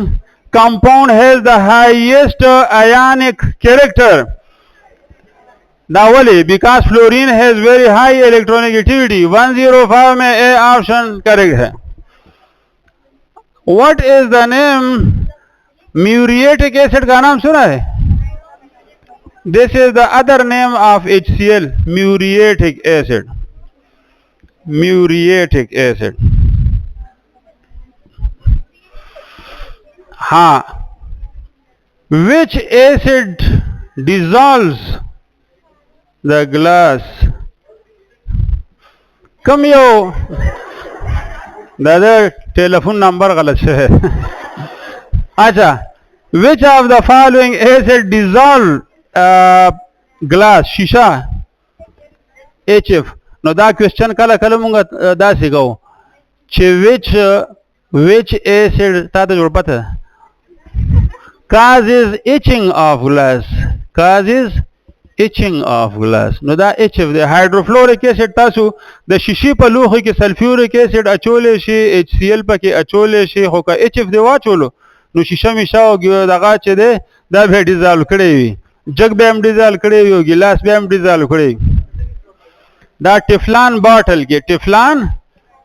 compound has the highest ionic character? Nawali, because fluorine has very high electronegativity। 105 में A option correct है। What is the name? Muriatic acid का नाम सुना है? This is the other name of HCl, muriatic acid, muriatic acid। हाँ, which acid dissolves the glass? कम यो दादा telephone number गलत है। अच्छा, which of the following acid dissolve glass शीशा? HF। नो दा क्वेश्चन कल कलमूंगा दा सिखाओ चे which acid ता तो जोड़ पता causes itching of glass, causes itching of glass। नो दा HF दे हाइड्रोफ्लोरिक एसिड तासु द शीशी पलू हो के सल्फ्यूरिक एसिड अचोले शे HCl पके अचोले शे हो का HF दे वाचोलो नो शीशा मिशा हो गयो दगा चे दे दा भे डिसॉल्व करे हुई जग बैम डिजॉल्व करे हुई होगी, गिलास बैम डिजॉल्व करे। द टिफ्लान बॉटल के Teflon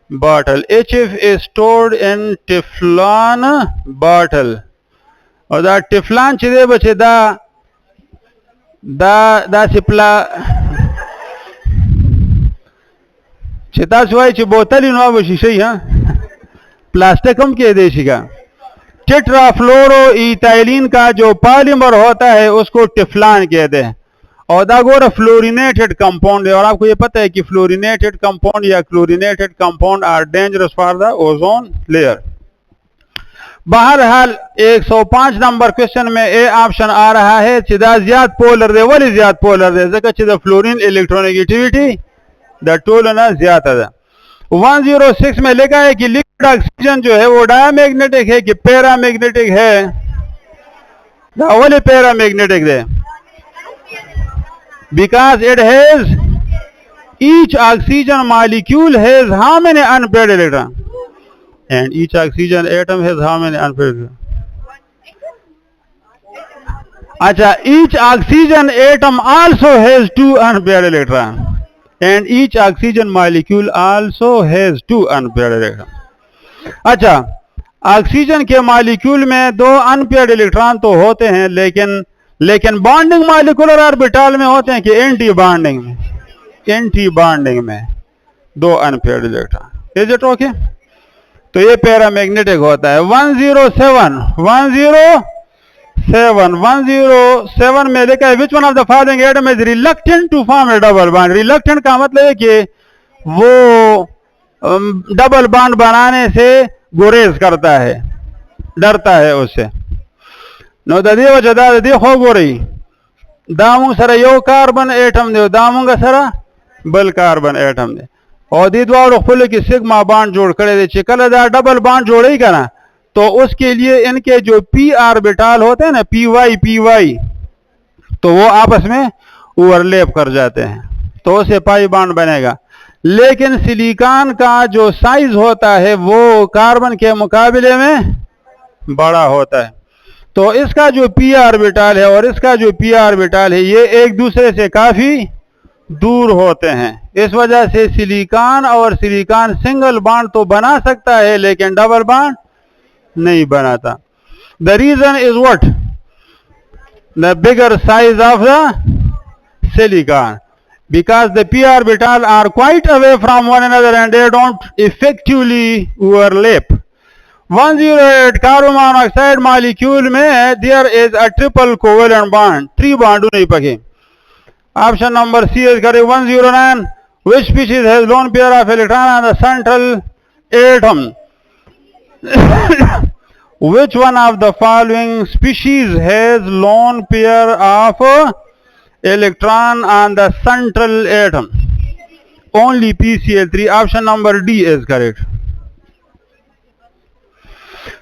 bottle HF is stored in Teflon bottle और द टिफ्लान चिदे बचे दा सिप्ला चिता सुवाई ची बोतल ही नवा शीशे ही हाँ प्लास्टिक हम के देशी का। टेट्राफ्लोरो इथाइलिन का जो पॉलीमर होता है उसको टिफ्लान कहते हैं और दागोर फ्लोरिनेटेड कंपाउंड है। और आपको ये पता है कि फ्लोरिनेटेड कंपाउंड या chlorinated compound are dangerous for the ozone layer. बहरहाल 105 नंबर क्वेश्चन में ए ऑप्शन आ रहा है चिदा ज्यादा पोलर दे वली ज्यादा पोलर दे जगह चिदा फ्लोरीन इलेक्ट्रोनेगेटिविटी द टोलना ज्यादा है। 106 में लिखा है कि लिक्विड ऑक्सीजन जो है वो डायमैग्नेटिक है कि पैरामैग्नेटिक है? वही पैरामैग्नेटिक है। because it has each oxygen molecule has how many unpaired electrons? And each oxygen atom has how many unpaired electrons? Acha, each oxygen atom also has 2 unpaired electrons. And each oxygen molecule also has 2 unpaired electrons. अच्छा, oxygen के molecule में 2 unpaired electron तो होते हैं, लेकिन bonding molecular orbital में होते हैं कि एंटी बॉन्डिंग में 2 unpaired electron. Is it okay? तो ये पैरामैग्नेटिक होता है. 107 में लिखा है which one of the following atom is reluctant to form a double bond. Reluctant का मतलब है कि वो डबल बॉन्ड बनाने से गुरेज करता है, डरता है उससे. नो ददी वजह देखो गोरी दामू सर यो कार्बन एटम दे, दामूंगा सर बल कार्बन एटम दे, और दी द्वार खुले की सिग्मा बॉन्ड जोड़ करे दे चिकल डबल बॉन्ड जोड़े ही ना, तो उसके लिए इनके जो पी ऑर्बिटल होते हैं ना, पी वाई, तो वो आपस में ओवरलैप कर जाते हैं, तो उसे पाई बॉन्ड बनेगा. लेकिन सिलिकॉन का जो साइज होता है वो कार्बन के मुकाबले में बड़ा होता है, तो इसका जो पी ऑर्बिटल है और इसका जो पी ऑर्बिटल है ये एक दूसरे से काफी दूर होते हैं. इस वजह से सिलिकॉन और सिलिकॉन सिंगल बॉन्ड तो बना सकता है लेकिन डबल बॉन्ड नहीं बनाता. The reason is what? The bigger size of the silicon, because the p orbital are quite away from one another and they don't effectively overlap. 108 carbon monoxide molecule में there is a triple covalent bond, 3 bond नहीं पके. Option number C is correct. 109 which species has lone pair of electron on the central atom? Which one of the following species has lone pair of electron on the central atom? Only PCl3. Option number D is correct.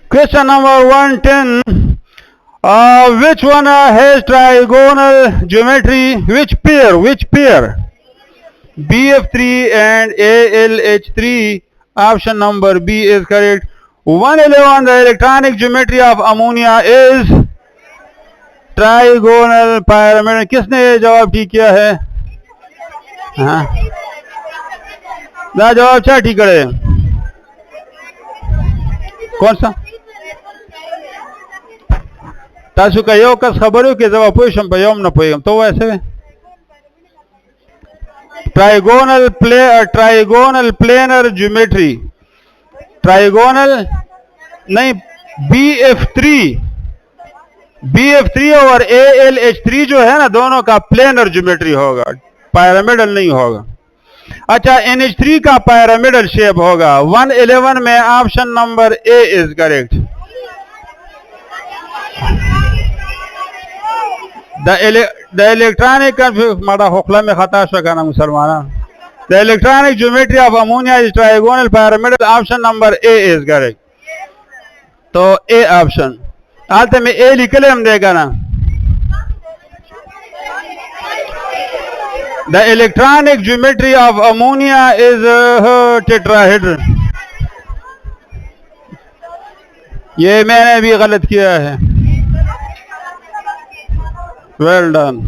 Question number 110. Which one has trigonal geometry? Which pair? BF3 and ALH3. Option number B is correct. 111. The electronic geometry of ammonia is trigonal pyramid. किसने ये जवाब ठीक किया है? हाँ, जवाब क्या ठीक करे? कौन सा? तासु का यो कस खबर हो कि जवाब पोइशम पे योम न पोइम तो वैसे ट्राइगोनल प्लेनर ज्योमेट्री, ट्राइगोनल नहीं, BF3 और ALH3 जो है ना, दोनों का प्लेनर ज्योमेट्री होगा, पैरामिडल नहीं होगा. अच्छा, NH3 का पैरामिडल शेप होगा. 111 में option number A is correct. The electronic माड़ा होखला में खता शकाना मुसलमाना. The electronic geometry of ammonia is trigonal pyramidal. Option number A is correct. तो ए ऑप्शन आते में ए लिखले हम देगा ना. The electronic geometry of ammonia is tetrahedron. ये मैंने भी गलत किया है. वेल डन,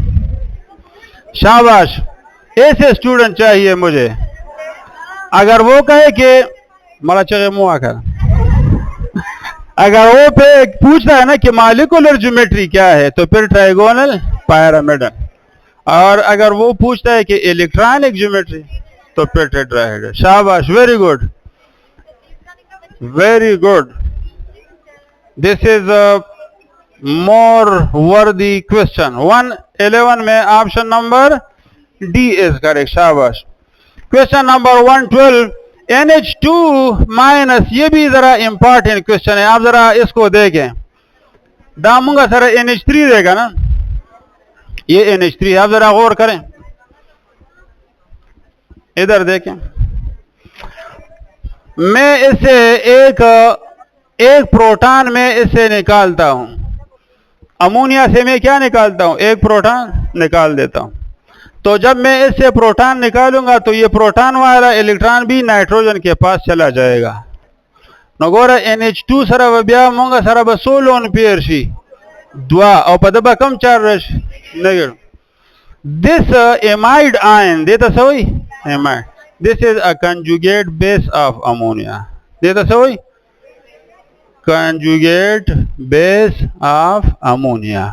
शाबाश. ऐसे स्टूडेंट चाहिए मुझे. अगर वो कहे कि मरा चगे मुँह आकर, अगर वो पे पूछता है ना कि मॉलिक्यूलर ज्योमेट्री क्या है, तो फिर ट्राइगोनल पैरामिडल. और अगर वो पूछता है कि इलेक्ट्रॉनिक ज्योमेट्री, तो फिर टेट्राहेड्रन. शाबाश, very good, very good. This is a more worthy question. 111 में option number D is correct. शाबाश. Question number 112. NH2 माइनस, ये भी जरा इंपॉर्टेंट क्वेश्चन है, आप जरा इसको देखें. दामूंगा सर NH3 देगा ना, ये NH3, आप जरा गौर करें, इधर देखें. मैं इसे एक प्रोटॉन में इसे निकालता हूं. अमोनिया से मैं क्या निकालता हूं? एक प्रोटॉन निकाल देता हूं. तो जब मैं इससे प्रोटॉन निकालूंगा तो ये प्रोटॉन वाला इलेक्ट्रॉन भी नाइट्रोजन के पास चला जाएगा। नगोरा NH2 सरा ब्या मूंगा सरा बसो लोन पेयर शी द्वा और पदबा कम charge negative. This amide ion देता सही amide, this is a conjugate base of ammonia देता सही conjugate base of ammonia।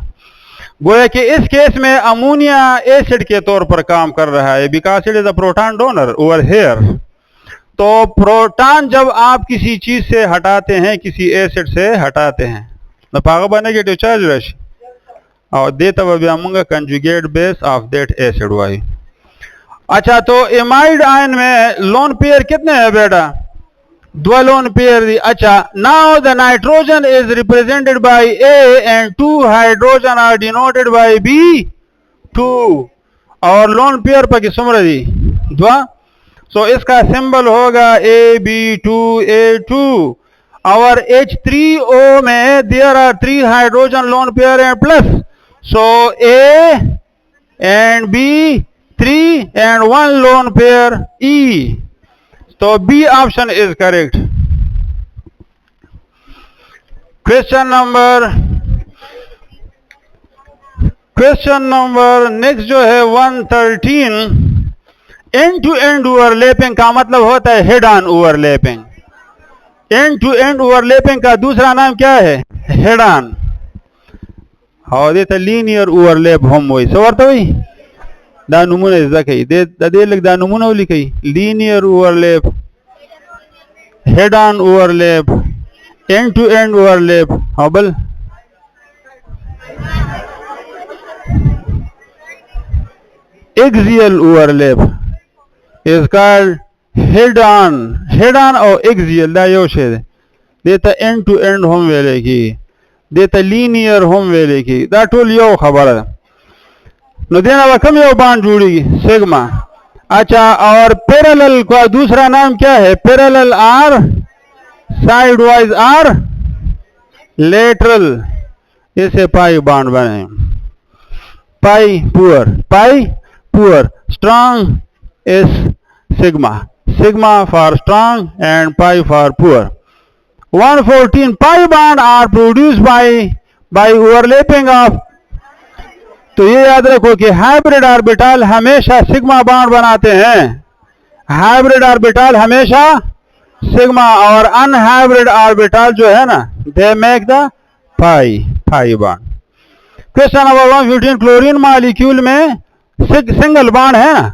गोया कि इस केस में अमोनिया एसिड के तौर पर काम कर रहा है because it is a proton donor over here. तो प्रोटॉन जब आप किसी चीज से हटाते हैं, किसी एसिड से हटाते हैं तो पागबा नेगेटिव चार्ज रश और देता वह conjugate base of that acid वाई। अच्छा तो एमाइड आयन में लोन पेयर कितने हैं बेटा? दो लोन पेयर दी। अच्छा now the nitrogen is represented by A and 2 hydrogen are denoted by B2 और लोन पेयर पर किस्म दी दो। सो इसका सिंबल होगा AB2A2 और H3O में there are 3 hydrogen lone pair and plus, so A and B 3 and 1 lone pair E। तो B option is correct. Question number next जो है 113, एंड टू एंड ओवरलैपिंग का मतलब होता है head on overlapping. End to end overlapping का दूसरा नाम क्या है? Head on. हाँ देता लीनियर ओवरलैप हम वही सवार तो वही दा नमूना इज़ा दे लग दा नमूना लिखी linear overlap, head on overlap, end to end overlap. हाँ बल axial overlap is called head on और एक्सियल दा यो शेद देता एंड टू एंड हम वेले की देता लीनियर हम वेले की दा टोल यो खबर है नो देना वह कम यो बांड जुड़ी सिग्मा। अच्छा और पैरेलल का दूसरा नाम क्या है? Parallel or sidewise or lateral. इसे पाई बांड बने pi poor strong is sigma for strong and pi for poor. 114 pi bond are produced by overlapping of. तो ये याद रखो कि हाइब्रिड ऑर्बिटल हमेशा सिग्मा बॉन्ड बनाते हैं, हाइब्रिड ऑर्बिटल हमेशा सिग्मा, और अनहाइब्रिड ऑर्बिटल जो है ना they make the pi bond. Question number 115, chlorine molecule में सिंगल बॉन्ड है ना,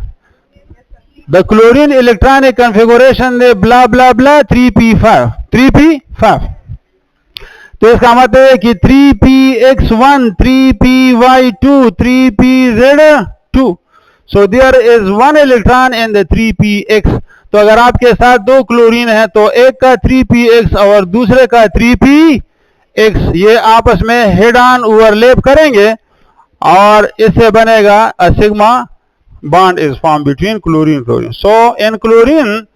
द क्लोरीन इलेक्ट्रॉनिक कॉन्फ़िगरेशन दे ब्ला ब्ला ब्ला 3p5। तो इसका मतलब है कि 3px1 3py2 3pz2, so there is 1 electron in the 3px। तो अगर आपके साथ 2 क्लोरीन है तो एक का 3px और दूसरे का 3px, ये आपस में हेड ऑन ओवरलैप करेंगे और इससे बनेगा a sigma bond is form between chlorine. So in chlorine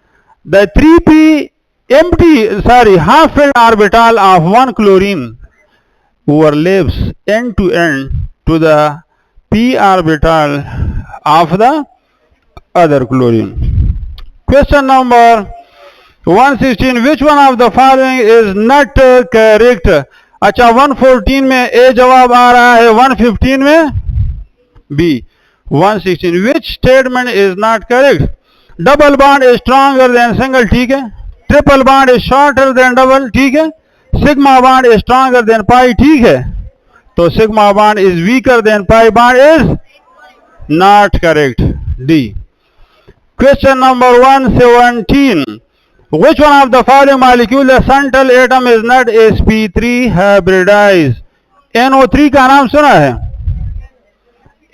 the 3p half filled orbital of one chlorine overlaps end to end to the p orbital of the other chlorine। Question number 116, which one of the following is not correct? अच्छा 114 में A जवाब आ रहा है, 115 में B। 116, which statement is not correct? Double bond is stronger than single, ठीक है। Triple bond is shorter than double, ठीक है। Sigma bond is stronger than pi, ठीक है। तो sigma bond is weaker than pi bond is not correct, D. Question number 117, which one of the following molecule the central atom is not sp3 hybridized? NO3 का नाम सुना है?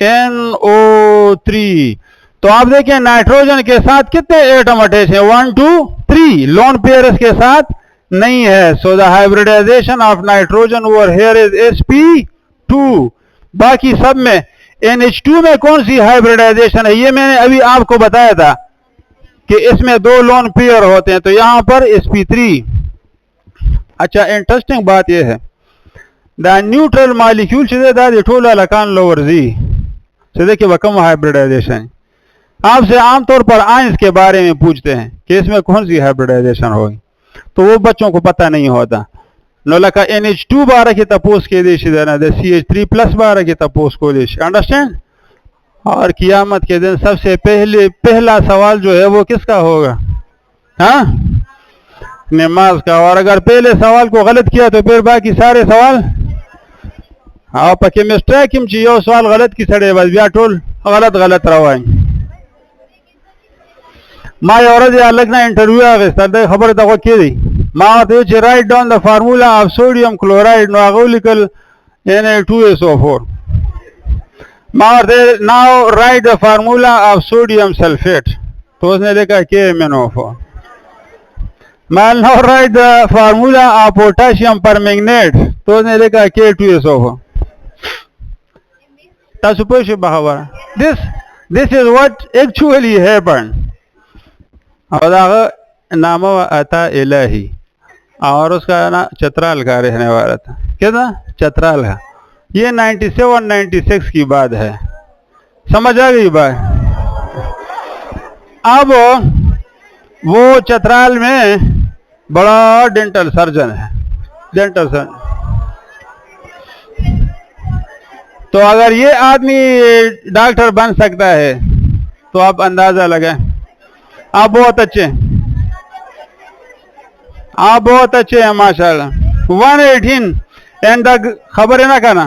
NO3। तो आप देखिए नाइट्रोजन के साथ कितने एटम अटैच है? 1 2 3। लोन पेयर के साथ नहीं है, so the hybridisation of nitrogen over here is sp2। बाकी सब में NH2 में कौन सी हाइब्रिडाइजेशन है? ये मैंने अभी आपको बताया था कि इसमें 2 लोन पेयर होते हैं, तो यहां पर sp3। अच्छा इंटरेस्टिंग बात यह है द न्यूट्रल मॉलिक्यूल लोअर जी तो देखिए वह कम हाइब्रिडाइजेशन। आपसे आमतौर पर आइंस के बारे में पूछते हैं कि इसमें कौन सी हाइब्रिडाइजेशन होगी, तो वो बच्चों को पता नहीं होता। नोलका NH2 बारह की तपोस के देश देना दे CH3+ बारह की तपोस को देश अंडरस्टैंड। और कियामत के दिन सबसे पहला सवाल जो है वो किसका होगा? हाँ, नमाज का। और अगर पहले सवाल को गलत किया तो फिर बाकी सारे सवाल आप केमिस्ट्री किम यो सवाल गलत की सड़े बस बिया टोल गलत रवाई। मा औरत अलग ना इंटरव्यू आ गए खबर तक की दी मा तो write down the formula of sodium chloride नो आगोलिकल Na2SO4 मा now write the formula of sodium sulphate, तो उसने लिखा KMnO4। मैं now write the formula of potassium permanganate, तो उसने लिखा K2SO4। This is what actually happened। और नाम अता इलाही और उसका ना चतराल का रहने वाला था। क्या था? चतराल का। ये 97-96 की बात है, समझ आ गई बात। अब वो चतराल में बड़ा डेंटल सर्जन है, डेंटल सर्जन। तो अगर ये आदमी डॉक्टर बन सकता है तो आप अंदाजा लगाएं। आप बहुत अच्छे हैं माशाल्लाह। 118 एंड खबर है ना कहना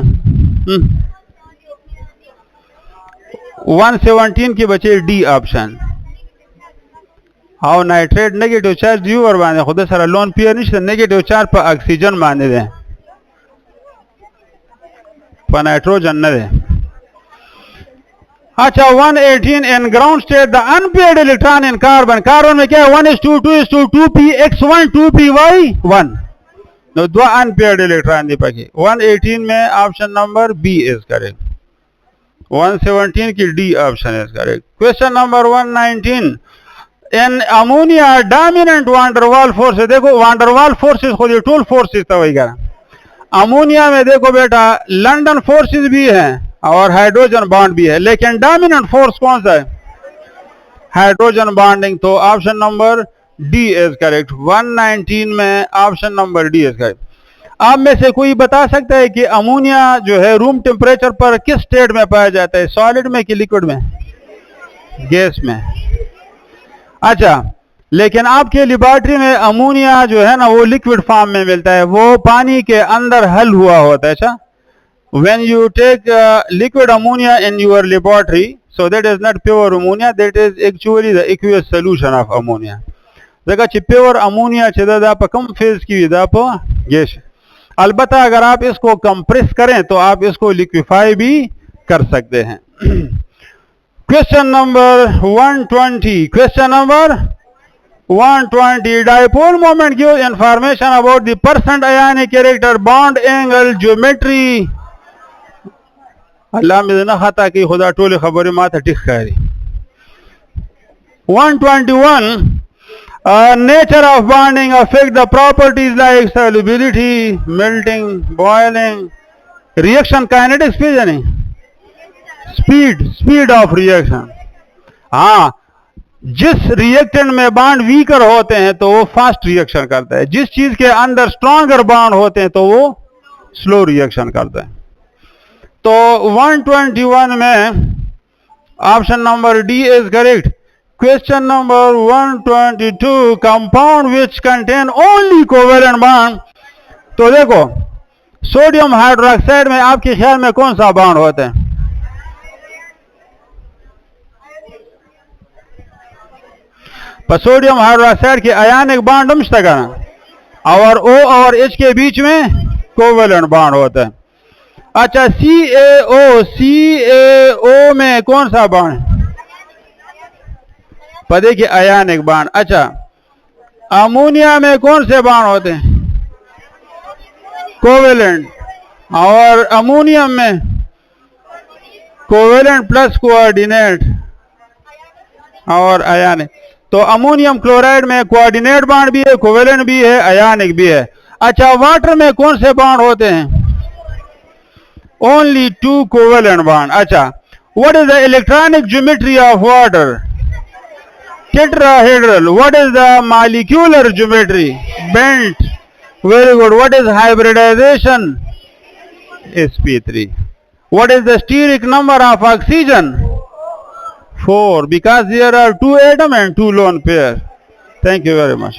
117 के बचे D option. How nitrate negative charge viewer बांधे खुद सारा लोन पियर नहीं नेगेटिव चार्ज पर ऑक्सीजन बांधे दें पर नाइट्रोजन न दे। अच्छा 118 in ground state the unpaired electron in carbon. Carbon में क्या है 1:2 2:2 2px1 2py1 दो अनपेयर्ड इलेक्ट्रॉन दी पकी। 118 में option number B is correct. 117 की D option is correct. Question number 119 in ammonia dominant van der Waals forces. देखो वांडरवाल फोर्सेस खुद ये टूल फोर्सेस तो वही करा। अमोनिया में देखो बेटा लंदन फोर्सेस भी हैं और हाइड्रोजन बॉन्ड भी है, लेकिन डोमिनेंट फोर्स कौन सा है? Hydrogen bonding. तो option number D is correct. 119 में option number D is correct. आप में से कोई बता सकता है कि अमोनिया जो है रूम टेम्परेचर पर किस स्टेट में पाया जाता है? सॉलिड में कि लिक्विड में? गैस में। अच्छा, लेकिन आपके लेबोरेटरी में अमोनिया जो है ना वो लिक्विड फॉर्म में मिलता है, वो पानी के अंदर हल हुआ होता है। अच्छा, when you take liquid ammonia in your laboratory, so that is not pure ammonia, that is actually the aqueous solution of ammonia। देखा ची प्योर अमोनिया चेदा पर कम फेज की विदा पर गैस। अलबत्ता अगर आप इसको कंप्रेस करें तो आप इसको लिक्विफाई भी कर सकते हैं। Question number 120। Question number 120 dipole moment gives information about the percent ionic character bond angle geometry. अल्लाह में ना खाता कि खुदा टोले खबर माता टिक करी। 121 nature of bonding affect the properties like solubility, melting, boiling, reaction kinetics पे जाने स्पीड ऑफ रिएक्शन। हाँ, जिस रिएक्टेंट में बॉन्ड वीकर होते हैं तो वो फास्ट रिएक्शन करता है, जिस चीज के अंदर स्ट्रॉन्गर बॉन्ड होते हैं तो वो स्लो रिएक्शन करता है। तो 121 में option number D is correct. Question number 122 compound which contain only covalent bond. तो देखो सोडियम हाइड्रोक्साइड में आपके ख्याल में कौन सा बॉन्ड होता है? पर सोडियम हाइड्रोक्साइड के आयनिक बॉन्ड और O और H के बीच में कोवेलेंट बॉन्ड होता है। अच्छा CaO में कौन सा बॉन्ड? पर देखिए आयनिक बॉन्ड। अच्छा अमोनिया में कौन से बॉन्ड होते हैं? कोवेलेंट। और अमोनियम में कोवेलेंट प्लस कोऑर्डिनेट और आयनिक। तो अमोनियम क्लोराइड में कोऑर्डिनेट बॉन्ड भी है, कोवेलेंट भी है, आयनिक भी है। अच्छा वाटर में कौन से बॉन्ड होते हैं? Only 2 covalent bond. अच्छा What is the electronic geometry of water? Tetrahedral. What is the molecular geometry? Bent. Very good. What is hybridization? sp3. What is the steric number of oxygen? 4. Because there are 2 atoms and 2 lone pair. Thank you very much.